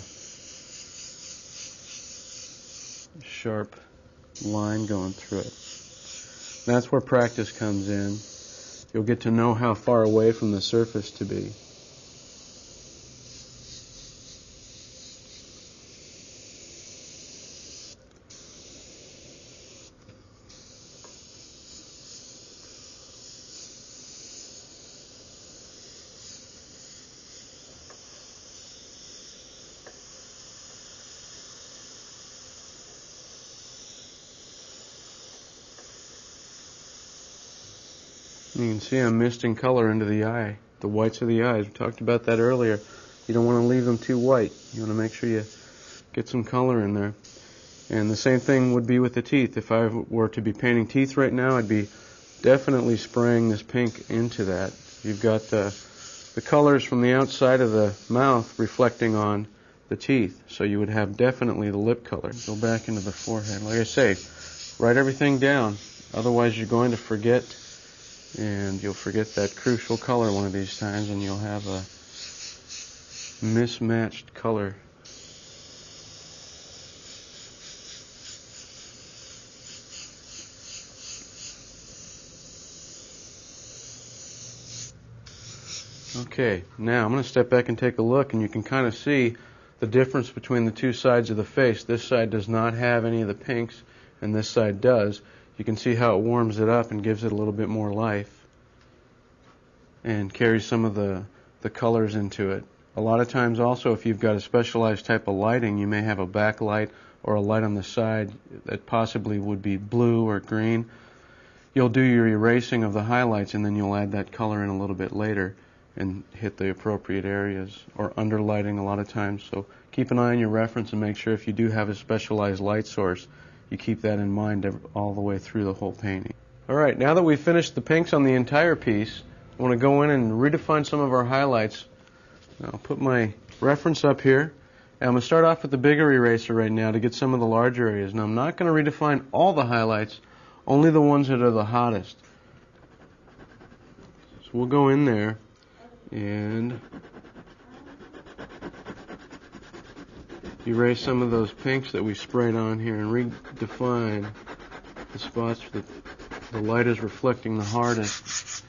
sharp line going through it. That's where practice comes in. You'll get to know how far away from the surface to be. You can see I'm misting color into the eye, the whites of the eyes. We talked about that earlier. You don't want to leave them too white. You want to make sure you get some color in there. And the same thing would be with the teeth. If I were to be painting teeth right now, I'd be definitely spraying this pink into that. You've got the colors from the outside of the mouth reflecting on the teeth. So you would have definitely the lip color. Go back into the forehead. Like I say, write everything down. Otherwise you're going to forget. And you'll forget that crucial color one of these times, and you'll have a mismatched color. Okay, now I'm going to step back and take a look, and you can kind of see the difference between the two sides of the face. This side does not have any of the pinks, and this side does. You can see how it warms it up and gives it a little bit more life and carries some of the colors into it. A lot of times also, if you've got a specialized type of lighting, you may have a backlight or a light on the side that possibly would be blue or green. You'll do your erasing of the highlights and then you'll add that color in a little bit later and hit the appropriate areas, or underlighting a lot of times. So keep an eye on your reference and make sure if you do have a specialized light source, you keep that in mind all the way through the whole painting. Alright, now that we've finished the pinks on the entire piece, I want to go in and redefine some of our highlights. I'll put my reference up here, and I'm going to start off with the bigger eraser right now to get some of the larger areas. Now I'm not going to redefine all the highlights, only the ones that are the hottest. So we'll go in there and erase some of those pinks that we sprayed on here and redefine the spots that the light is reflecting the hardest.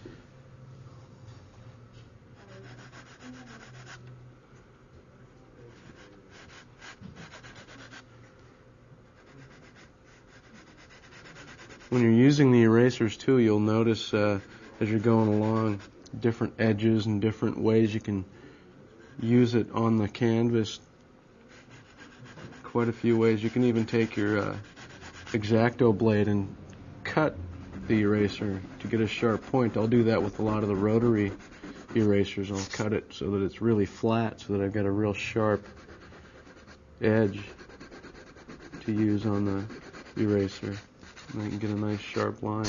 When you're using the erasers too, you'll notice as you're going along different edges and different ways you can use it on the canvas. Quite a few ways. You can even take your X-Acto blade and cut the eraser to get a sharp point. I'll do that with a lot of the rotary erasers. I'll cut it so that it's really flat, so that I've got a real sharp edge to use on the eraser. And I can get a nice sharp line.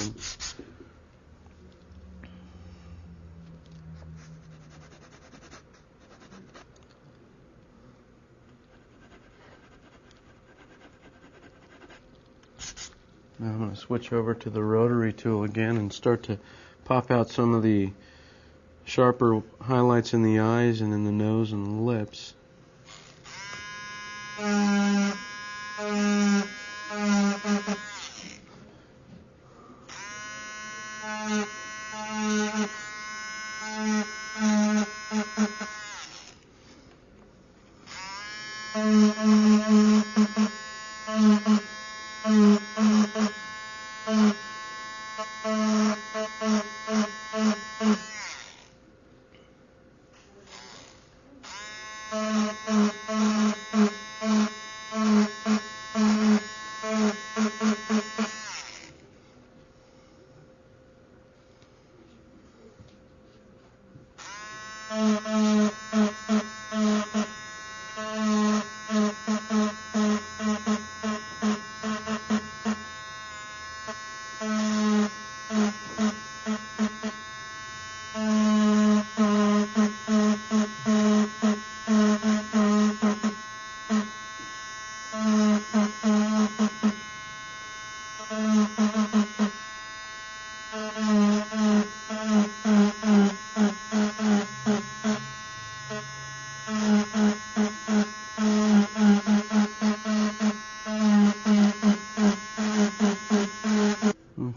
Now I'm going to switch over to the rotary tool again and start to pop out some of the sharper highlights in the eyes and in the nose and the lips.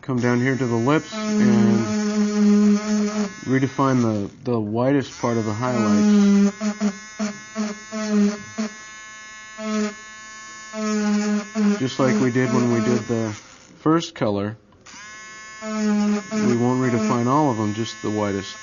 Come down here to the lips and redefine the whitest part of the highlights. Just like we did when we did the first color, we won't redefine all of them, just the whitest.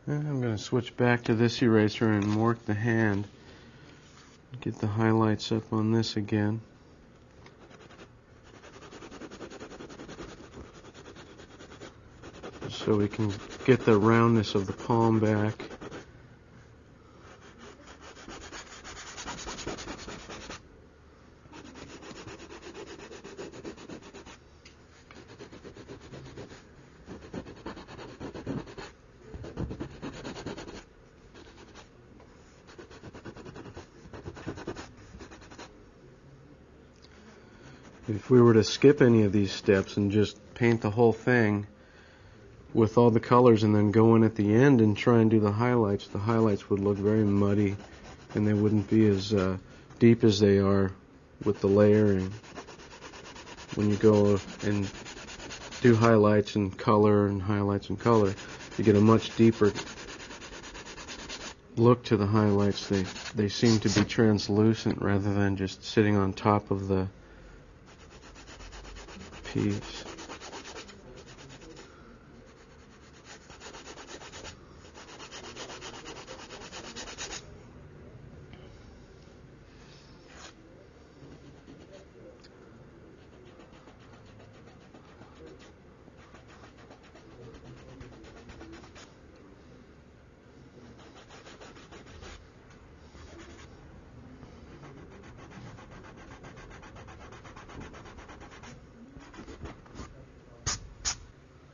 I'm going to switch back to this eraser and work the hand. Get the highlights up on this again. So we can get the roundness of the palm back. If we were to skip any of these steps and just paint the whole thing with all the colors and then go in at the end and try and do the highlights would look very muddy and they wouldn't be as deep as they are with the layering. When you go and do highlights and color and highlights and color, you get a much deeper look to the highlights. They seem to be translucent rather than just sitting on top of the piece.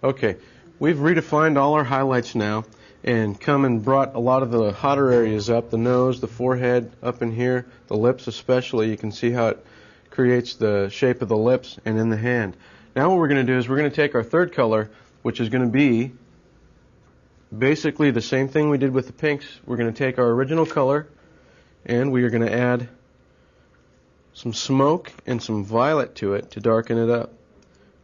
Okay, we've redefined all our highlights now and come and brought a lot of the hotter areas up, the nose, the forehead, up in here, the lips especially. You can see how it creates the shape of the lips and in the hand. Now what we're going to do is we're going to take our third color, which is going to be basically the same thing we did with the pinks. We're going to take our original color and we are going to add some smoke and some violet to it to darken it up.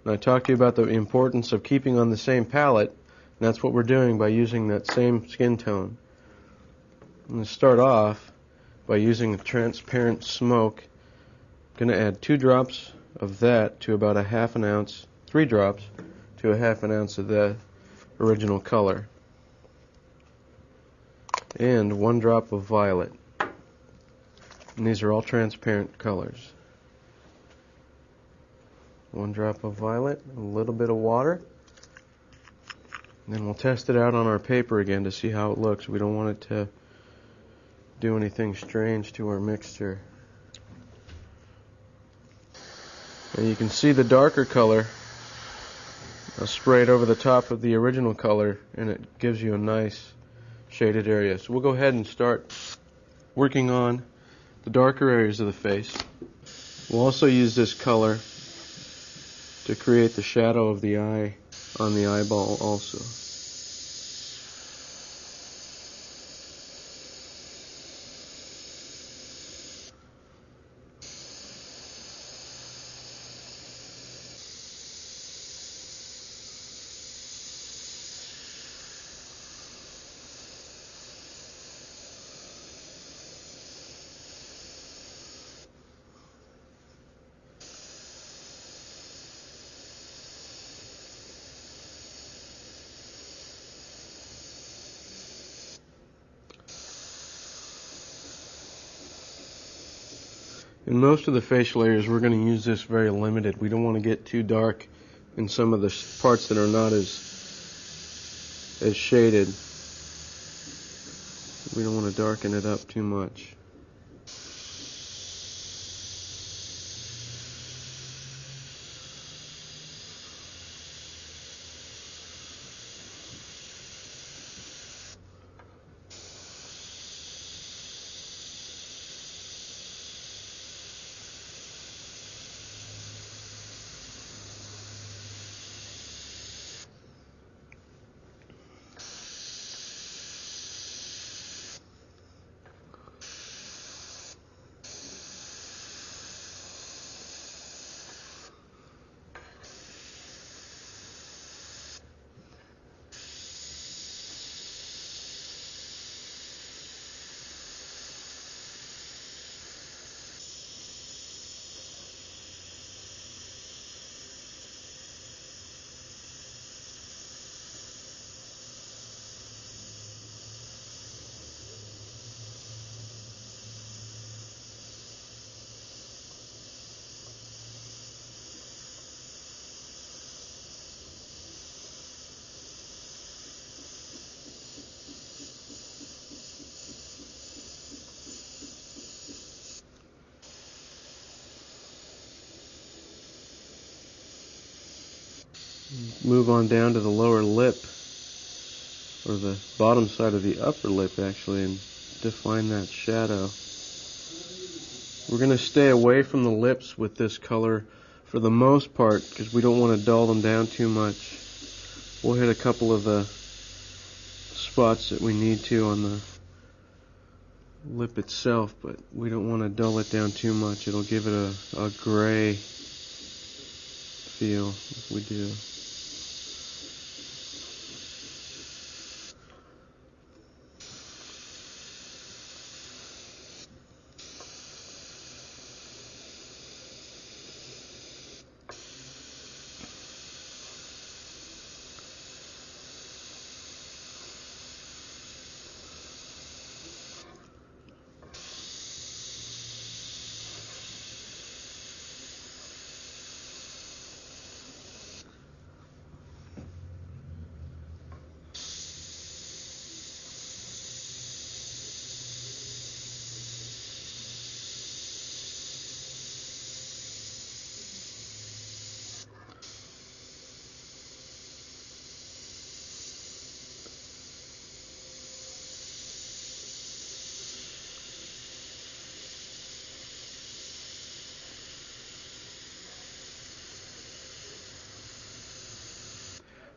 And I talked to you about the importance of keeping on the same palette, and that's what we're doing by using that same skin tone. I'm going to start off by using a transparent smoke. I'm going to add 2 drops of that to about a half an ounce, 3 drops to a half an ounce of the original color, and 1 drop of violet. And these are all transparent colors. 1 drop of violet, a little bit of water, and then we'll test it out on our paper again to see how it looks. We don't want it to do anything strange to our mixture. And you can see the darker color sprayed over the top of the original color, and it gives you a nice shaded area. So we'll go ahead and start working on the darker areas of the face. We'll also use this color to create the shadow of the eye on the eyeball also. In most of the facial areas, we're going to use this very limited. We don't want to get too dark in some of the parts that are not as shaded. We don't want to darken it up too much. Move on down to the lower lip, or the bottom side of the upper lip actually, and define that shadow. We're going to stay away from the lips with this color for the most part because we don't want to dull them down too much. We'll hit a couple of the spots that we need to on the lip itself, but we don't want to dull it down too much. It'll give it a gray feel if we do.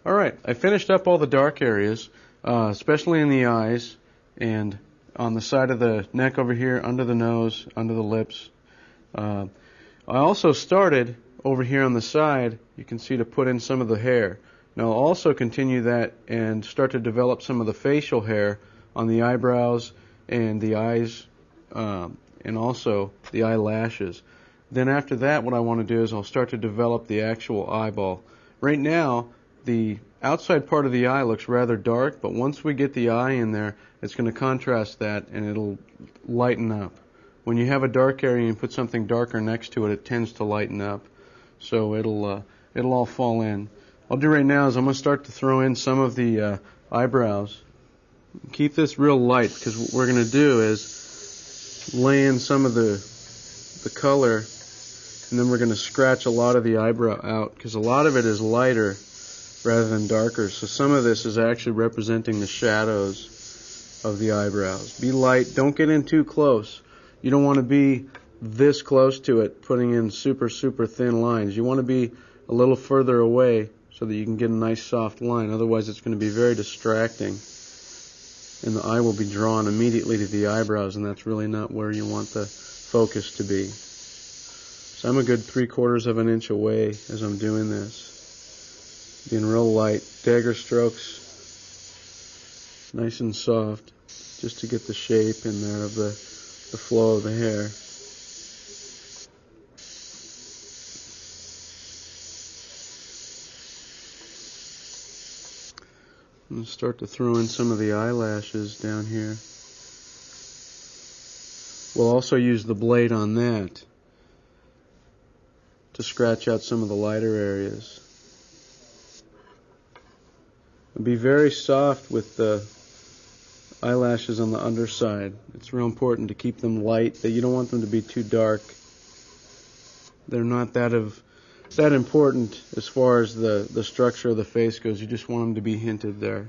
Alright, I finished up all the dark areas, especially in the eyes and on the side of the neck over here, under the nose, under the lips. I also started over here on the side, you can see, to put in some of the hair. Now I'll also continue that and start to develop some of the facial hair on the eyebrows and the eyes, and also the eyelashes. Then after that, what I want to do is I'll start to develop the actual eyeball. Right now, the outside part of the eye looks rather dark, but once we get the eye in there, it's going to contrast that and it'll lighten up. When you have a dark area and you put something darker next to it, it tends to lighten up. So it'll all fall in. What I'll do right now is I'm going to start to throw in some of the eyebrows. Keep this real light because what we're going to do is lay in some of the color And then we're going to scratch a lot of the eyebrow out because a lot of it is lighter rather than darker. So some of this is actually representing the shadows of the eyebrows. Be light. Don't get in too close. You don't want to be this close to it, putting in super, super thin lines. You want to be a little further away so that you can get a nice soft line. Otherwise, it's going to be very distracting, and the eye will be drawn immediately to the eyebrows, and that's really not where you want the focus to be. So I'm a good 3/4 of an inch away as I'm doing this. Being real light. Dagger strokes, nice and soft, just to get the shape in there of the flow of the hair. I'm going to start to throw in some of the eyelashes down here. We'll also use the blade on that to scratch out some of the lighter areas. And be very soft with the eyelashes on the underside. It's real important to keep them light. That you don't want them to be too dark. They're not that important as far as the structure of the face goes. You just want them to be hinted there.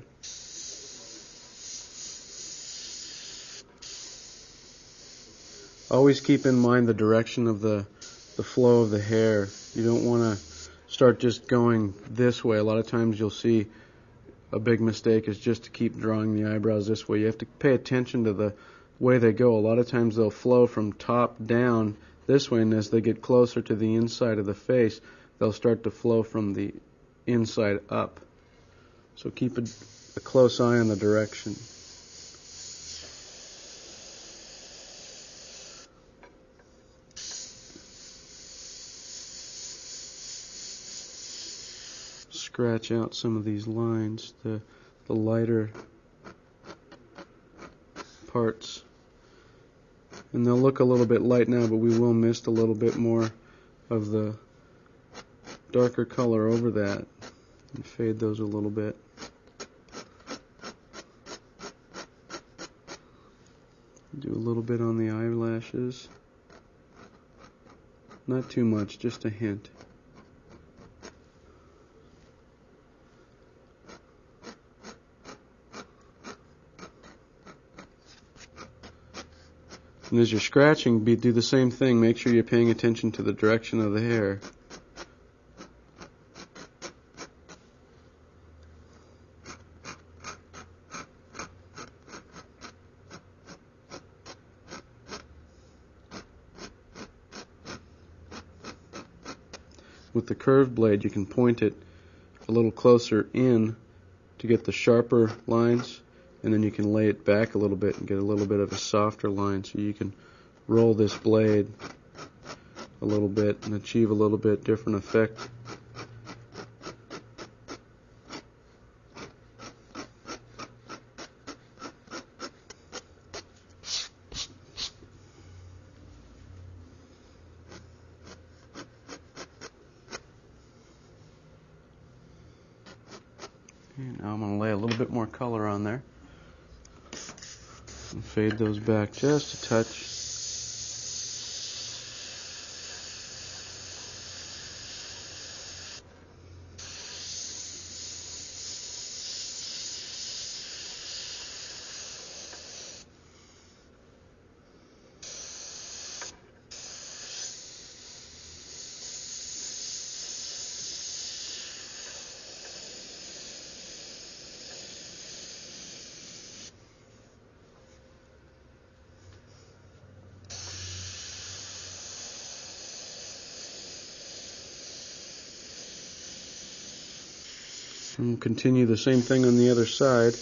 Always keep in mind the direction of the flow of the hair. You don't want to start just going this way. A lot of times you'll see a big mistake is just to keep drawing the eyebrows this way. You have to pay attention to the way they go. A lot of times they'll flow from top down this way, and as they get closer to the inside of the face, they'll start to flow from the inside up. So keep a close eye on the direction. Scratch out some of these lines, the lighter parts. And they'll look a little bit light now, but we will mist a little bit more of the darker color over that and fade those a little bit. Do a little bit on the eyelashes. Not too much, just a hint. And as you're scratching, do the same thing. Make sure you're paying attention to the direction of the hair. With the curved blade, you can point it a little closer in to get the sharper lines, and then you can lay it back a little bit and get a little bit of a softer line, so you can roll this blade a little bit and achieve a little bit different effect. And now I'm going to lay a little bit more color on there. And fade those back just a touch. And we'll continue the same thing on the other side.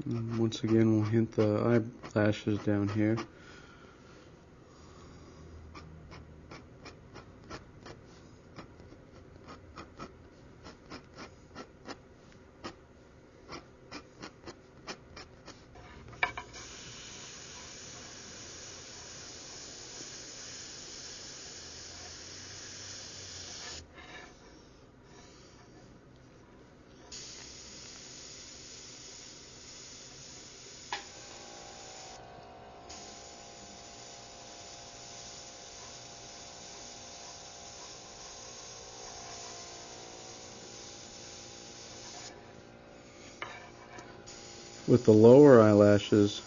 And once again, we'll hint the eyelashes down here. With the lower eyelashes,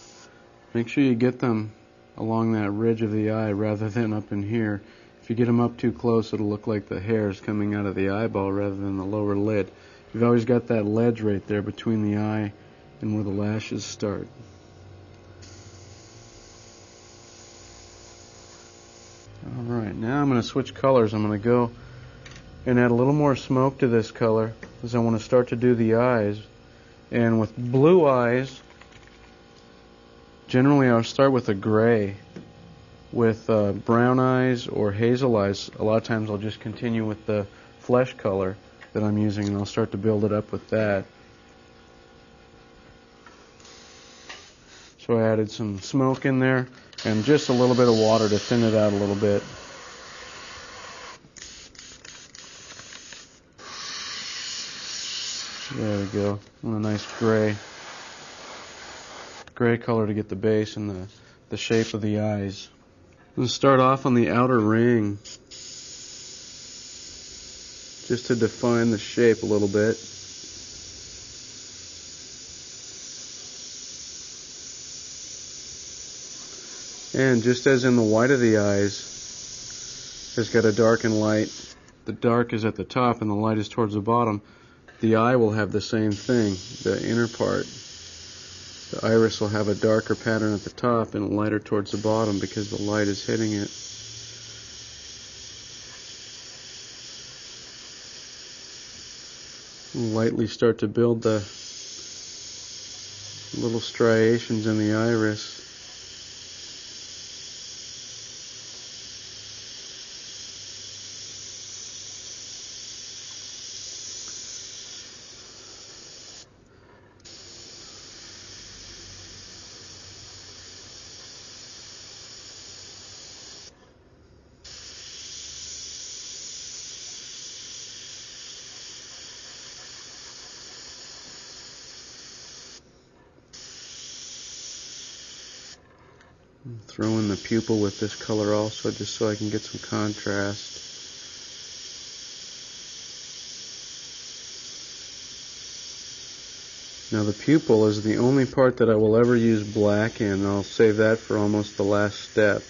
make sure you get them along that ridge of the eye rather than up in here. If you get them up too close, it'll look like the hair is coming out of the eyeball rather than the lower lid. You've always got that ledge right there between the eye and where the lashes start. Alright, now I'm going to switch colors. I'm going to go and add a little more smoke to this color because I want to start to do the eyes. And with blue eyes, generally I'll start with a gray. With brown eyes or hazel eyes, a lot of times I'll just continue with the flesh color that I'm using, and I'll start to build it up with that. So I added some smoke in there and just a little bit of water to thin it out a little bit. There we go. And a nice gray color to get the base and the shape of the eyes. I'm going to start off on the outer ring just to define the shape a little bit. And just as in the white of the eyes, it's got a dark and light. The dark is at the top and the light is towards the bottom. The eye will have the same thing, the inner part. The iris will have a darker pattern at the top and a lighter towards the bottom because the light is hitting it. Lightly start to build the little striations in the iris. Throw in the pupil with this color also, just so I can get some contrast. Now the pupil is the only part that I will ever use black in. I'll save that for almost the last step.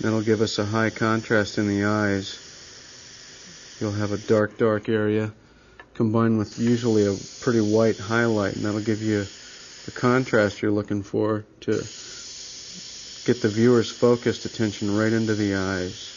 That'll give us a high contrast in the eyes. You'll have a dark area combined with usually a pretty white highlight, and that'll give you the contrast you're looking for to get the viewer's focused attention right into the eyes.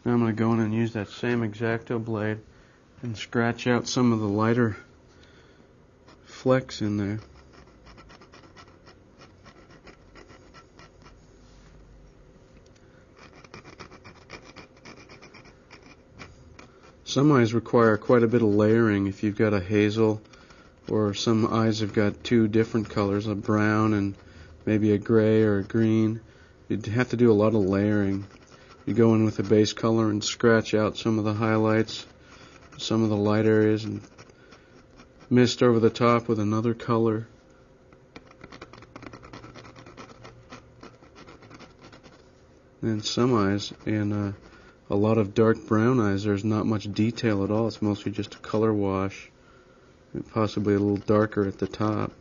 Now I'm going to go in and use that same X-Acto blade and scratch out some of the lighter flecks in there. Some eyes require quite a bit of layering. If you've got a hazel, or some eyes have got two different colors, a brown and maybe a gray or a green, you'd have to do a lot of layering. You go in with a base color and scratch out some of the highlights, some of the light areas, and mist over the top with another color. And some eyes, and a lot of dark brown eyes. There's not much detail at all. It's mostly just a color wash, possibly a little darker at the top.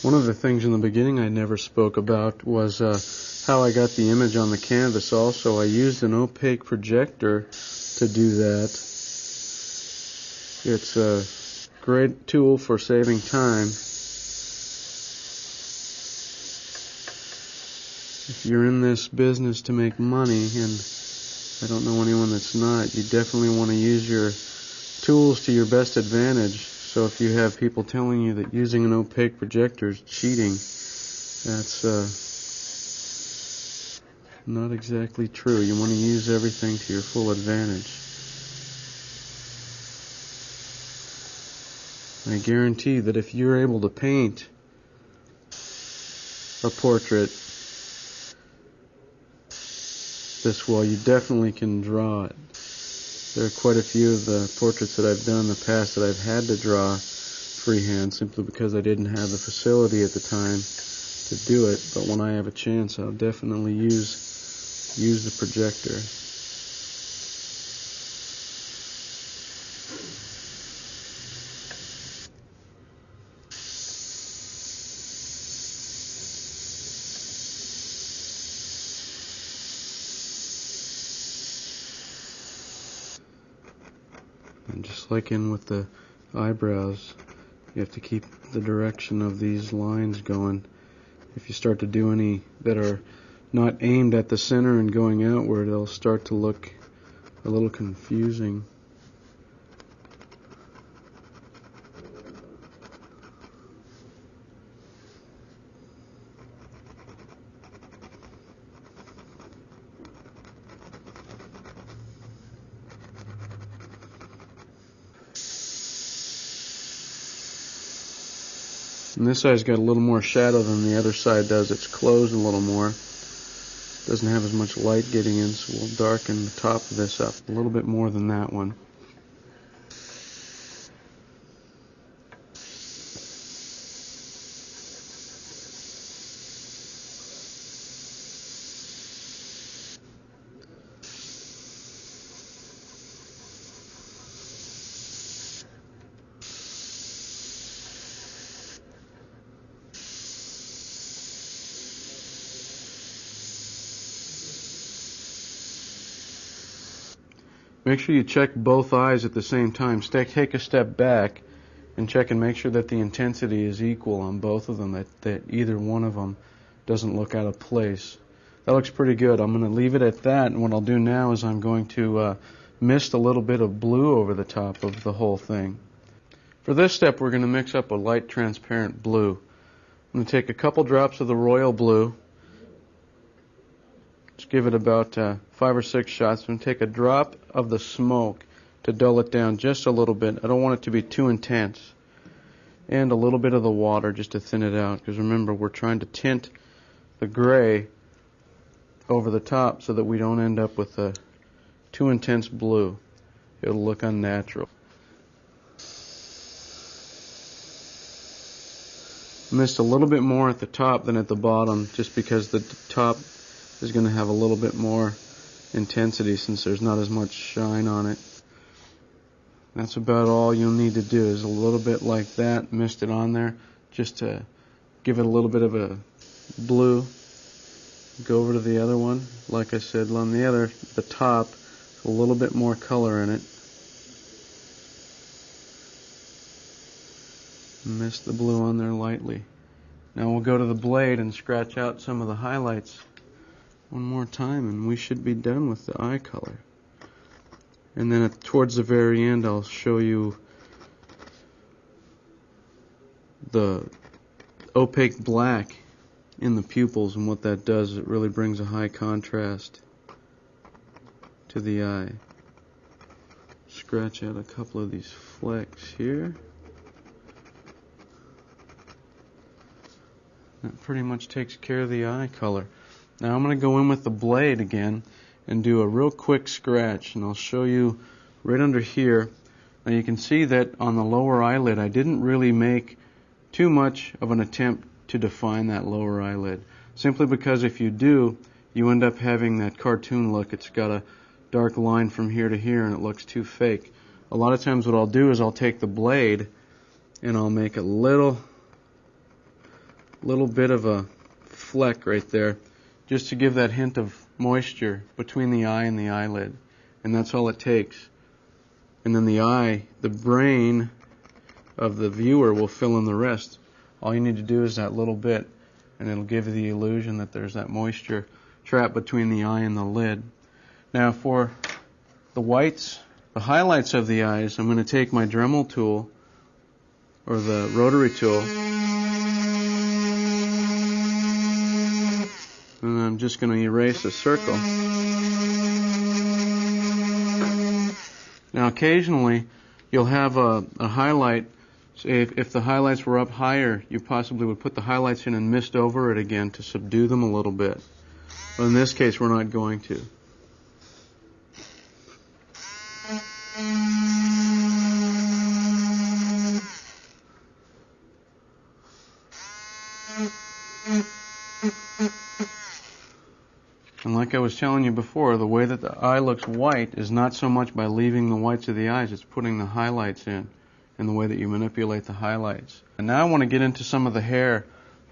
One of the things in the beginning I never spoke about was how I got the image on the canvas also. I used an opaque projector to do that. It's a great tool for saving time. If you're in this business to make money, and I don't know anyone that's not, you definitely want to use your tools to your best advantage. So if you have people telling you that using an opaque projector is cheating, that's not exactly true. You want to use everything to your full advantage. I guarantee that if you're able to paint a portrait this well, you definitely can draw it. There are quite a few of the portraits that I've done in the past that I've had to draw freehand simply because I didn't have the facility at the time to do it. But when I have a chance, I'll definitely use the projector. And just like in with the eyebrows, you have to keep the direction of these lines going. If you start to do any that are not aimed at the center and going outward, they'll start to look a little confusing. And this side's got a little more shadow than the other side does. It's closed a little more. Doesn't have as much light getting in, so we'll darken the top of this up a little bit more than that one. Make sure you check both eyes at the same time. Take a step back and check and make sure that the intensity is equal on both of them, that either one of them doesn't look out of place. That looks pretty good. I'm going to leave it at that, and what I'll do now is I'm going to mist a little bit of blue over the top of the whole thing. For this step, we're going to mix up a light transparent blue. I'm going to take a couple drops of the royal blue. Just give it about 5 or 6 shots. I'm going to take a drop of the smoke to dull it down just a little bit. I don't want it to be too intense. and a little bit of the water just to thin it out, because remember, we're trying to tint the gray over the top so that we don't end up with a too intense blue. It'll look unnatural. Missed a little bit more at the top than at the bottom, just because the top is going to have a little bit more intensity since there's not as much shine on it. That's about all you'll need to do, is a little bit like that, mist it on there just to give it a little bit of a blue. Go over to the other one. Like I said, on the top, a little bit more color in it. Mist the blue on there lightly. Now we'll go to the blade and scratch out some of the highlights one more time, and we should be done with the eye color. And then towards the very end, I'll show you the opaque black in the pupils, and what that does is it really brings a high contrast to the eye. Scratch out a couple of these flecks here. That pretty much takes care of the eye color. Now I'm going to go in with the blade again and do a real quick scratch, and I'll show you right under here. Now you can see that on the lower eyelid I didn't really make too much of an attempt to define that lower eyelid, simply because if you do, you end up having that cartoon look. It's got a dark line from here to here and it looks too fake. A lot of times what I'll do is I'll take the blade and I'll make a little bit of a fleck right there, just to give that hint of moisture between the eye and the eyelid, and that's all it takes. And then the eye, the brain of the viewer will fill in the rest. All you need to do is that little bit, and it'll give you the illusion that there's that moisture trapped between the eye and the lid. Now for the whites, the highlights of the eyes, I'm going to take my Dremel tool, or the rotary tool, and I'm just going to erase a circle. Now occasionally you'll have a highlight. Say if the highlights were up higher, you possibly would put the highlights in and mist over it again to subdue them a little bit. But in this case we're not going to. And like I was telling you before, the way that the eye looks white is not so much by leaving the whites of the eyes, it's putting the highlights in, and the way that you manipulate the highlights. And now I want to get into some of the hair.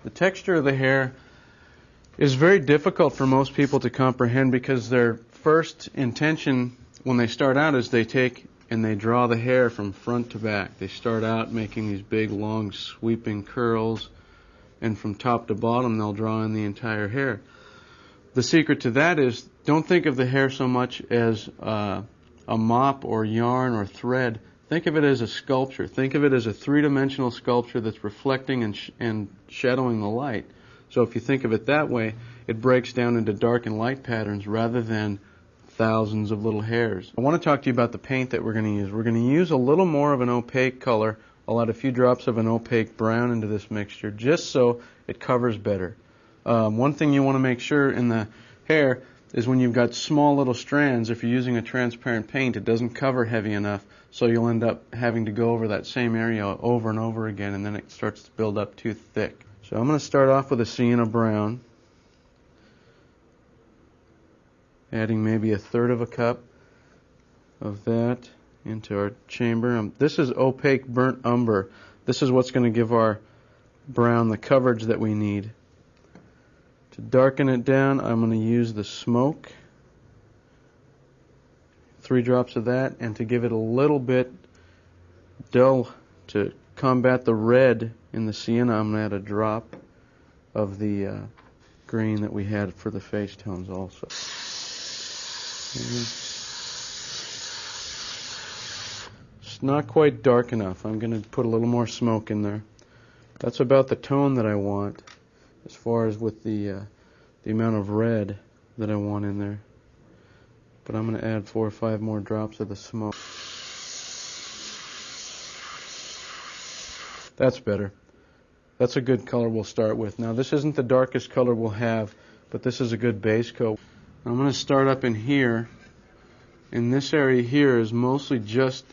The texture of the hair is very difficult for most people to comprehend, because their first intention when they start out is they take and they draw the hair from front to back. They start out making these big, long, sweeping curls, and from top to bottom they'll draw in the entire hair. The secret to that is, don't think of the hair so much as a mop or yarn or thread. Think of it as a sculpture. Think of it as a three-dimensional sculpture that's reflecting and shadowing the light. So if you think of it that way, it breaks down into dark and light patterns rather than thousands of little hairs. I want to talk to you about the paint that we're going to use. We're going to use a little more of an opaque color. I'll add a few drops of an opaque brown into this mixture just so it covers better. One thing you want to make sure in the hair is when you've got small little strands, if you're using a transparent paint, it doesn't cover heavy enough, so you'll end up having to go over that same area over and over again, and then it starts to build up too thick. So I'm going to start off with a sienna brown, adding maybe 1/3 of a cup of that into our chamber. This is opaque burnt umber. This is what's going to give our brown the coverage that we need. To darken it down, I'm going to use the smoke, 3 drops of that, and to give it a little bit dull, to combat the red in the sienna, I'm going to add a drop of the green that we had for the face tones also. It's not quite dark enough. I'm going to put a little more smoke in there. That's about the tone that I want, as far as with the amount of red that I want in there. But I'm going to add 4 or 5 more drops of the smoke. That's better. That's a good color we'll start with. Now this isn't the darkest color we'll have, but this is a good base coat. I'm going to start up in here. In this area here is mostly just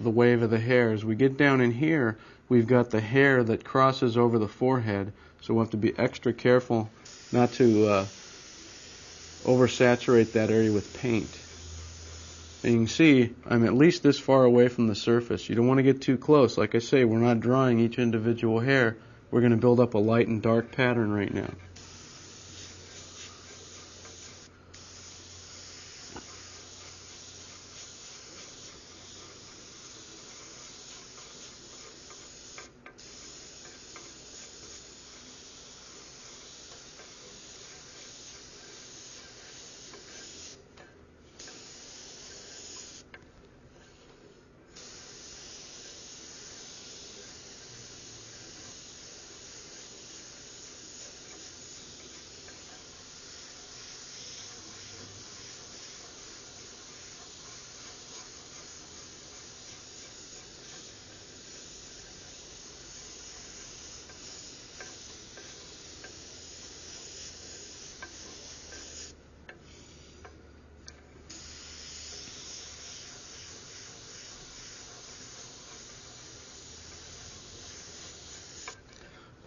the wave of the hair. As we get down in here, we've got the hair that crosses over the forehead, so we'll have to be extra careful not to oversaturate that area with paint. And you can see I'm at least this far away from the surface. You don't want to get too close. Like I say, we're not drawing each individual hair. We're going to build up a light and dark pattern right now.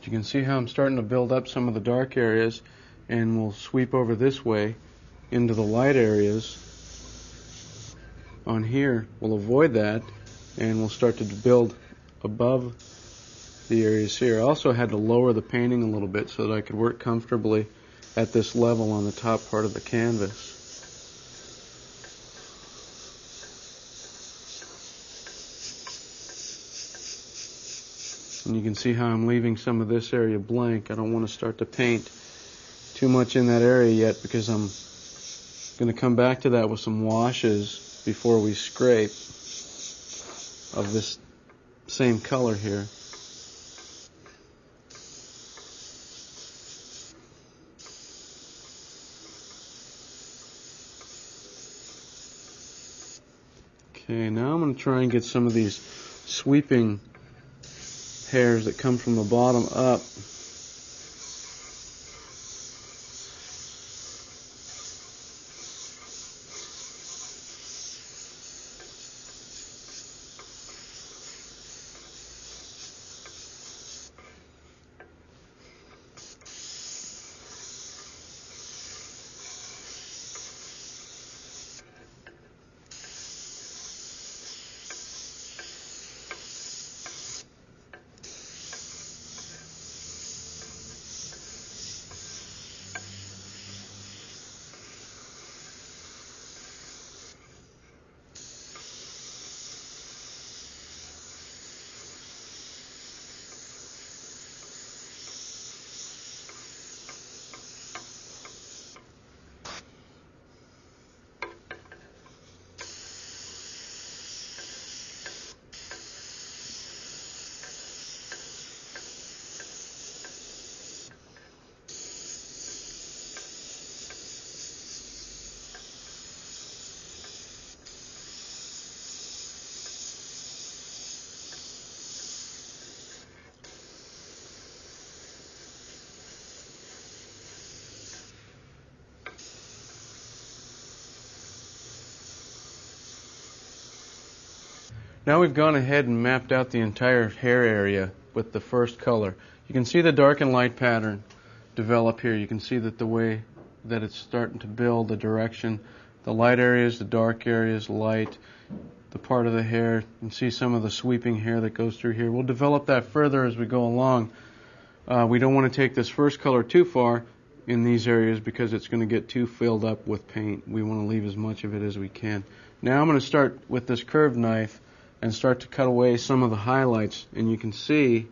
You can see how I'm starting to build up some of the dark areas, and we'll sweep over this way into the light areas on here. We'll avoid that, and we'll start to build above the areas here. I also had to lower the painting a little bit so that I could work comfortably at this level on the top part of the canvas. And you can see how I'm leaving some of this area blank. I don't want to start to paint too much in that area yet because I'm going to come back to that with some washes before we scrape of this same color here. Okay, now I'm going to try and get some of these sweeping hairs that come from the bottom up. Now we've gone ahead and mapped out the entire hair area with the first color. You can see the dark and light pattern develop here. You can see that the way that it's starting to build, the direction, the light areas, the dark areas, light, the part of the hair. You can see some of the sweeping hair that goes through here. We'll develop that further as we go along. We don't want to take this first color too far in these areas because it's going to get too filled up with paint. We want to leave as much of it as we can. Now I'm going to start with this curved knife and start to cut away some of the highlights, and you can see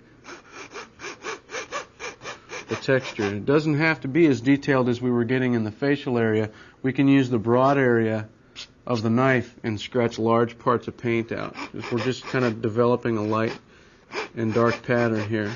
the texture. It doesn't have to be as detailed as we were getting in the facial area. We can use the broad area of the knife and scratch large parts of paint out. We're just kind of developing a light and dark pattern here.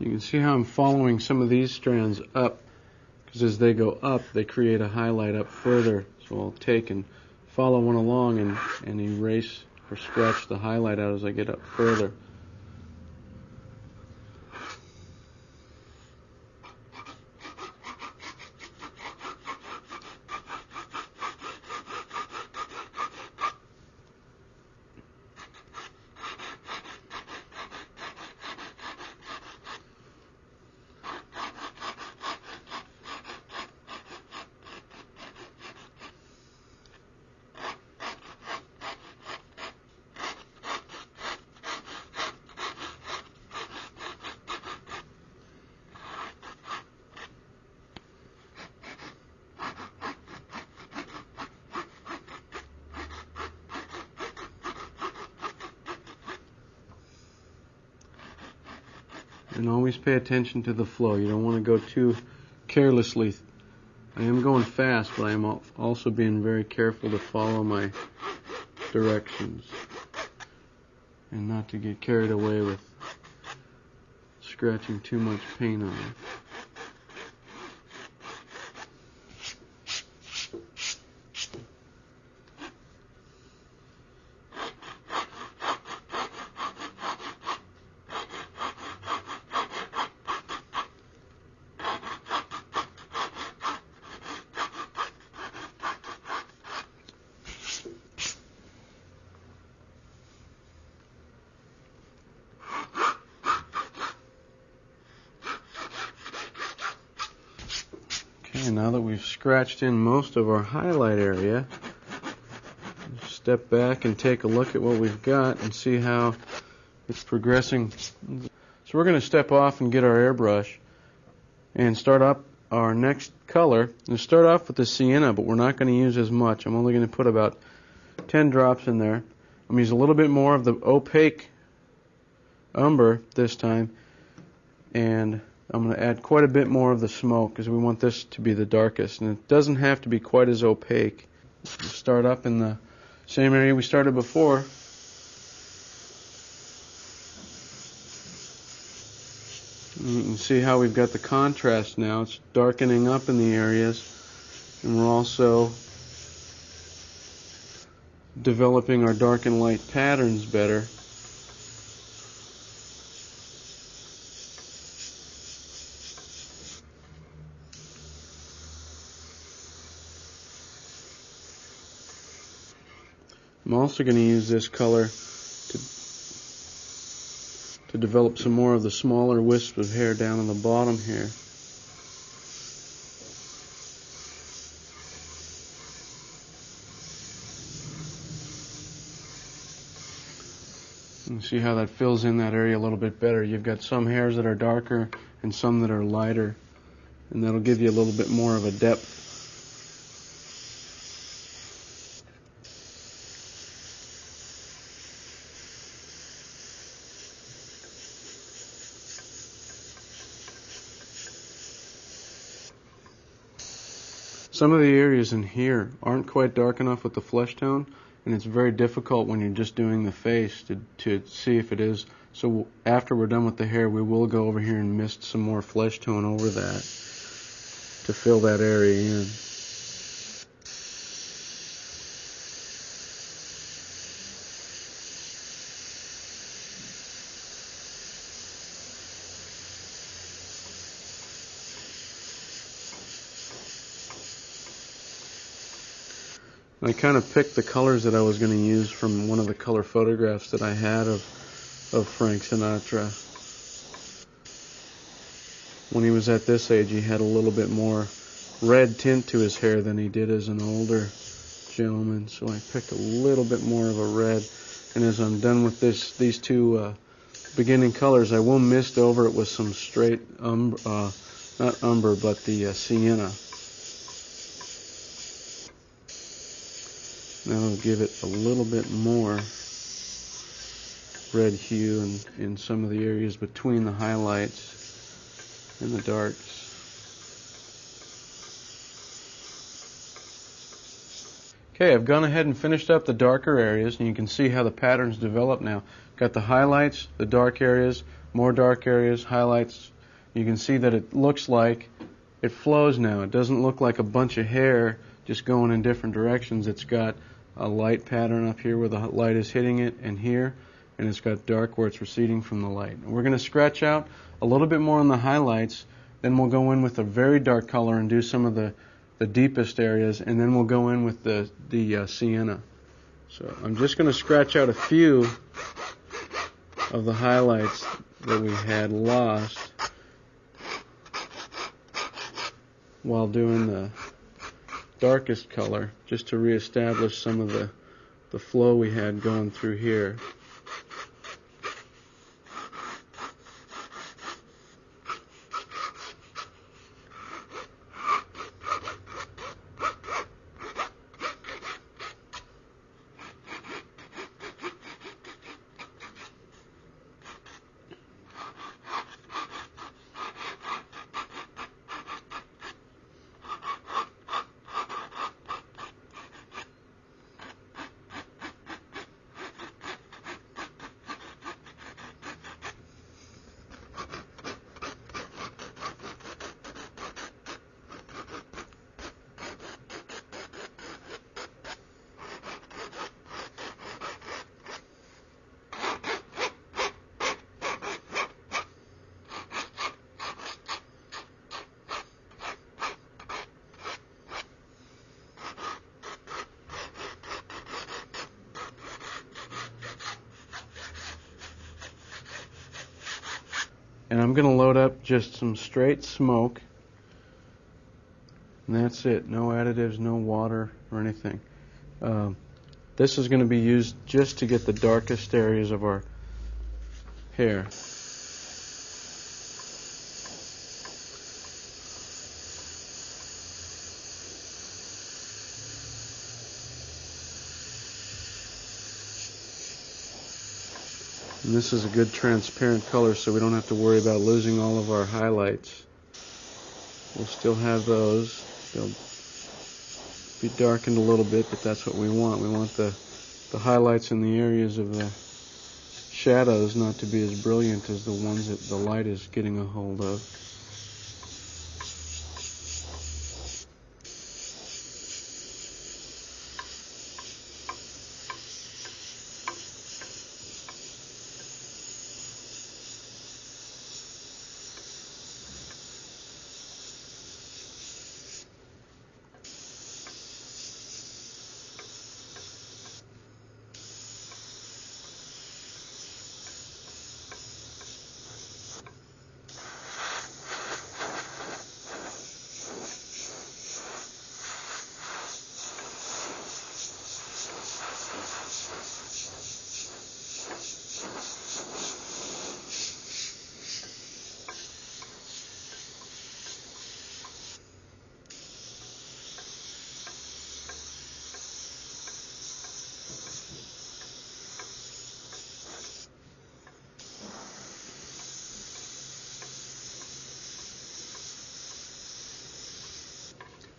You can see how I'm following some of these strands up, because as they go up, they create a highlight up further. So I'll take and follow one along and erase or scratch the highlight out as I get up further. And always pay attention to the flow. You don't want to go too carelessly. I am going fast, but I am also being very careful to follow my directions and not to get carried away with scratching too much paint on it. Okay, now that we've scratched in most of our highlight area, step back and take a look at what we've got and see how it's progressing. So we're going to step off and get our airbrush and start up our next color. We'll start off with the sienna, but we're not going to use as much. I'm only going to put about 10 drops in there. I'm going to use a little bit more of the opaque umber this time, and I'm going to add quite a bit more of the smoke because we want this to be the darkest, and it doesn't have to be quite as opaque. We'll start up in the same area we started before. And you can see how we've got the contrast now. It's darkening up in the areas, and we're also developing our dark and light patterns better. I'm also going to use this color to develop some more of the smaller wisps of hair down on the bottom here. And see how that fills in that area a little bit better. You've got some hairs that are darker and some that are lighter, and that'll give you a little bit more of a depth. Some of the areas in here aren't quite dark enough with the flesh tone, and it's very difficult when you're just doing the face to see if it is. So after we're done with the hair, we will go over here and mist some more flesh tone over that to fill that area in. I kind of picked the colors that I was going to use from one of the color photographs that I had of Frank Sinatra. When he was at this age, he had a little bit more red tint to his hair than he did as an older gentleman, so I picked a little bit more of a red. And as I'm done with these two beginning colors, I will mist over it with some straight not umber, but the sienna. That'll give it a little bit more red hue in some of the areas between the highlights and the darks. Okay, I've gone ahead and finished up the darker areas, and you can see how the patterns develop now. Got the highlights, the dark areas, more dark areas, highlights, You can see that it looks like it flows now. It doesn't look like a bunch of hair just going in different directions. It's got a light pattern up here where the light is hitting it, and here, and it's got dark where it's receding from the light. And we're going to scratch out a little bit more on the highlights, then we'll go in with a very dark color and do some of the deepest areas, and then we'll go in with the sienna. So I'm just going to scratch out a few of the highlights that we had lost while doing the darkest color, just to reestablish some of the flow we had going through here. And I'm going to load up just some straight smoke, and that's it. No additives, no water or anything. This is going to be used just to get the darkest areas of our hair. And this is a good transparent color, so we don't have to worry about losing all of our highlights. We'll still have those. They'll be darkened a little bit, but that's what we want. We want the highlights in the areas of the shadows not to be as brilliant as the ones that the light is getting a hold of.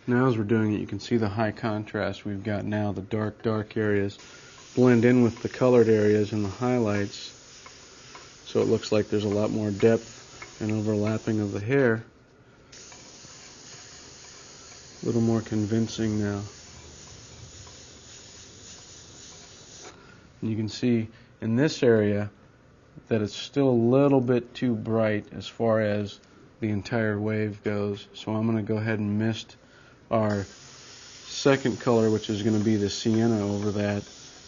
Now as we're doing it, you can see the high contrast we've got now. The dark areas blend in with the colored areas and the highlights, so it looks like there's a lot more depth and overlapping of the hair. A little more convincing now. And you can see in this area that it's still a little bit too bright as far as the entire wave goes, so I'm going to go ahead and mist our second color, which is going to be the sienna, over that.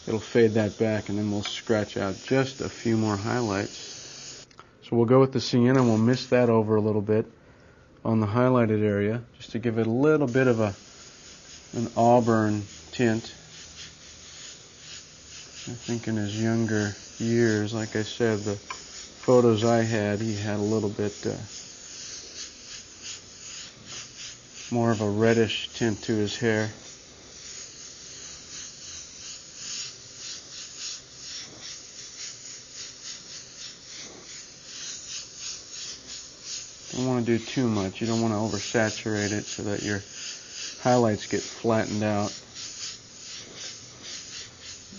It'll fade that back, and then we'll scratch out just a few more highlights. So we'll go with the sienna and we'll mist that over a little bit on the highlighted area, just to give it a little bit of an auburn tint. I think in his younger years, like I said, the photos I had, he had a little bit more of a reddish tint to his hair. Don't want to do too much. You don't want to oversaturate it so that your highlights get flattened out.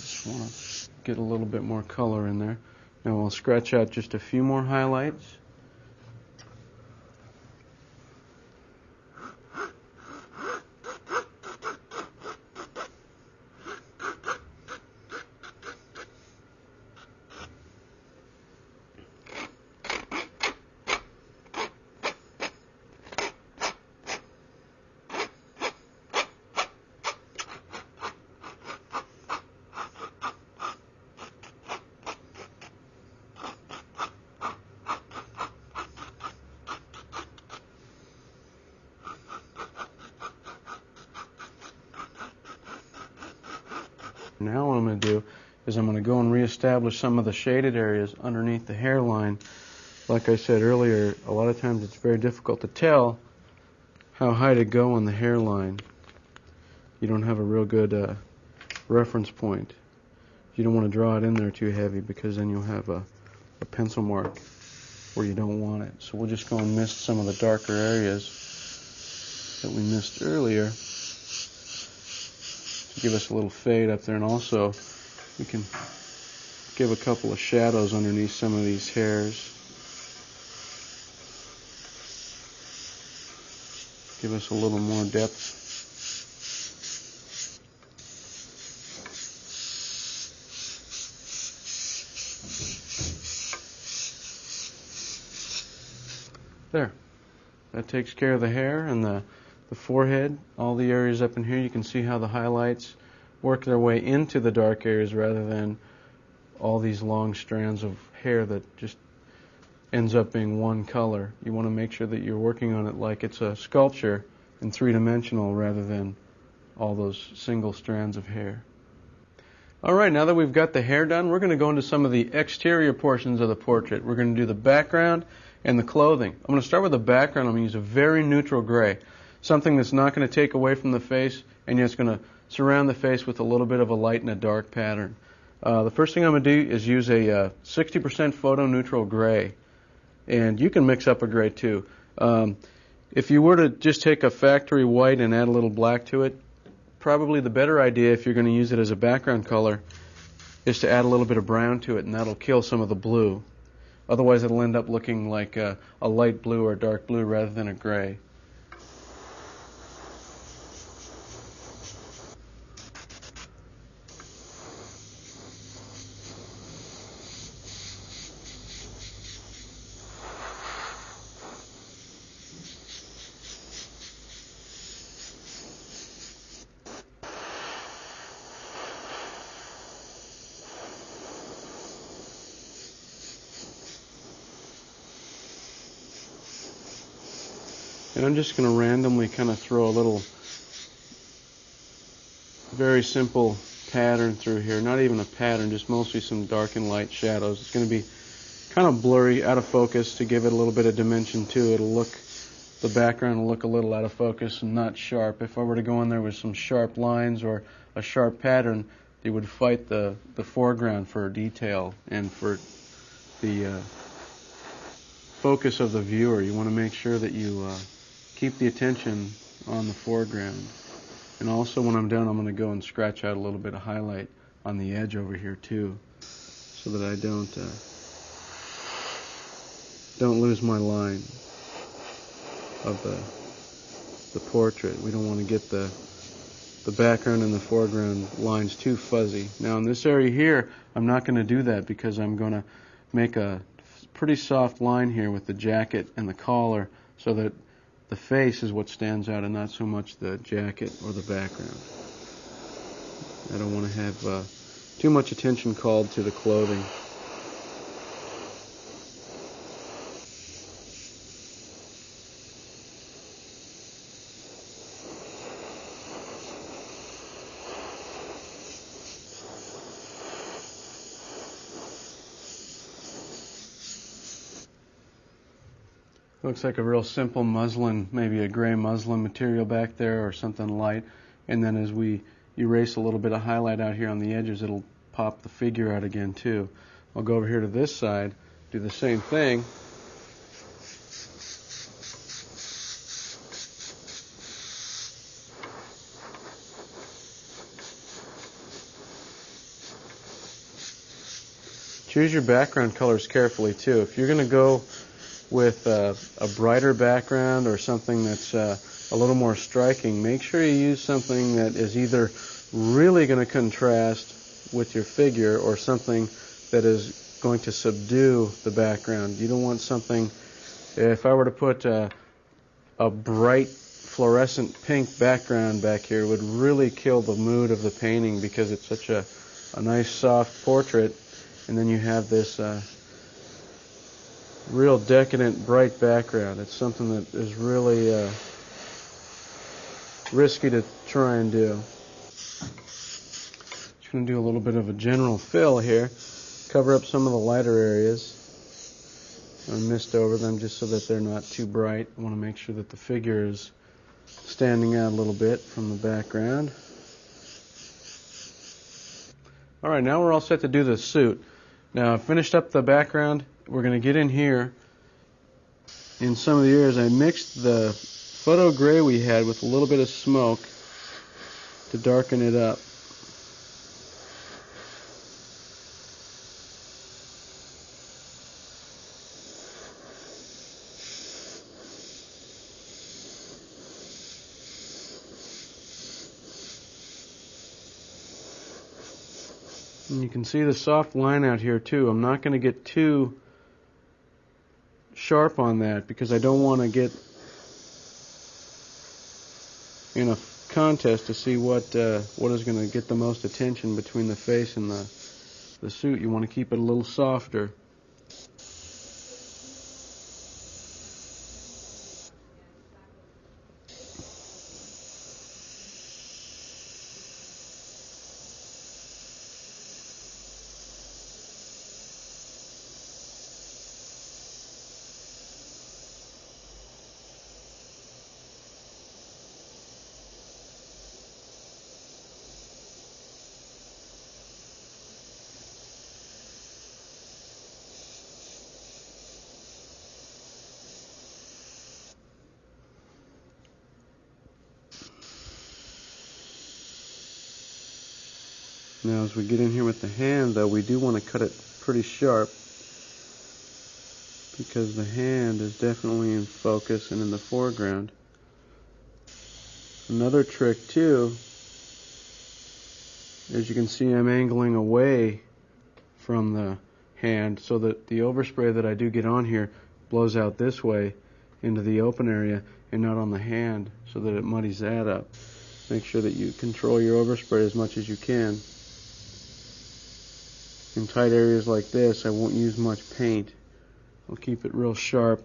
Just want to get a little bit more color in there. Now we'll scratch out just a few more highlights. Now what I'm going to do is I'm going to go and reestablish some of the shaded areas underneath the hairline. Like I said earlier, a lot of times it's very difficult to tell how high to go on the hairline. You don't have a real good reference point. You don't want to draw it in there too heavy because then you'll have a pencil mark where you don't want it. So we'll just go and mist some of the darker areas that we missed earlier to give us a little fade up there, and also we can give a couple of shadows underneath some of these hairs. Give us a little more depth. There. That takes care of the hair and the forehead. All the areas up in here, you can see how the highlights work their way into the dark areas rather than all these long strands of hair that just ends up being one color. You want to make sure that you're working on it like it's a sculpture in three-dimensional rather than all those single strands of hair. Alright, now that we've got the hair done, we're going to go into some of the exterior portions of the portrait. We're going to do the background and the clothing. I'm going to start with the background. I'm going to use a very neutral gray, something that's not going to take away from the face, and yet it's going to surround the face with a little bit of a light and a dark pattern. The first thing I'm going to do is use a 60% photo neutral gray, and you can mix up a gray too. If you were to just take a factory white and add a little black to it, probably the better idea if you're going to use it as a background color is to add a little bit of brown to it, and that'll kill some of the blue. Otherwise it'll end up looking like a light blue or dark blue rather than a gray. And I'm just going to randomly kind of throw a little very simple pattern through here. Not even a pattern, just mostly some dark and light shadows. It's going to be kind of blurry, out of focus, to give it a little bit of dimension too. The background will look a little out of focus and not sharp. If I were to go in there with some sharp lines or a sharp pattern, they would fight the foreground for detail and for the focus of the viewer. You want to make sure that you keep the attention on the foreground. And also when I'm done, I'm going to go and scratch out a little bit of highlight on the edge over here too, so that I don't lose my line of the portrait. We don't want to get the background and the foreground lines too fuzzy. Now in this area here, I'm not going to do that because I'm going to make a pretty soft line here with the jacket and the collar so that the face is what stands out and not so much the jacket or the background. I don't want to have too much attention called to the clothing. Looks like a real simple muslin, maybe a gray muslin material back there or something light. And then as we erase a little bit of highlight out here on the edges, it'll pop the figure out again too. I'll go over here to this side, do the same thing. Choose your background colors carefully too. If you're going to go with a brighter background or something that's a little more striking, make sure you use something that is either really going to contrast with your figure or something that is going to subdue the background. You don't want something, if I were to put a bright fluorescent pink background back here, it would really kill the mood of the painting because it's such a nice soft portrait, and then you have this real decadent, bright background. It's something that is really risky to try and do. Just going to do a little bit of a general fill here. Cover up some of the lighter areas. I mist over them just so that they're not too bright. I want to make sure that the figure is standing out a little bit from the background. Alright, now we're all set to do the suit. Now I've finished up the background. We're going to get in here. In some of the areas I mixed the photo gray we had with a little bit of smoke to darken it up. And you can see the soft line out here too. I'm not going to get too sharp on that because I don't want to get in a contest to see what is going to get the most attention between the face and the suit. You want to keep it a little softer. Now as we get in here with the hand, though, we do want to cut it pretty sharp because the hand is definitely in focus and in the foreground. Another trick too, as you can see, I'm angling away from the hand so that the overspray that I do get on here blows out this way into the open area and not on the hand, so that it muddies that up. Make sure that you control your overspray as much as you can. In tight areas like this, I won't use much paint. I'll keep it real sharp.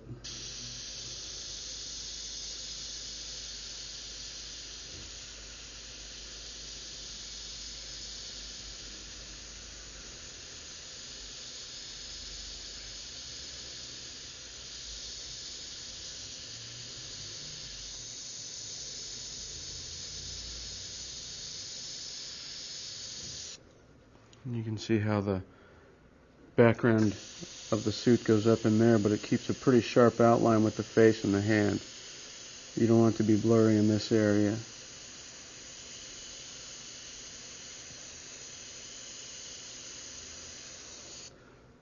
And you can see how the background of the suit goes up in there, but it keeps a pretty sharp outline with the face and the hand. You don't want it to be blurry in this area.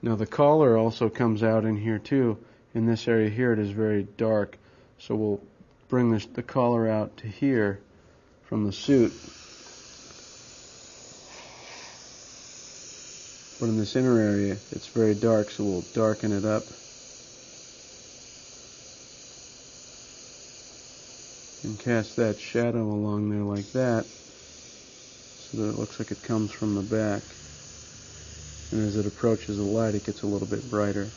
Now the collar also comes out in here too. In this area here it is very dark, so we'll bring the collar out to here from the suit. But in this inner area, it's very dark, so we'll darken it up. And cast that shadow along there like that, so that it looks like it comes from the back. And as it approaches the light, it gets a little bit brighter.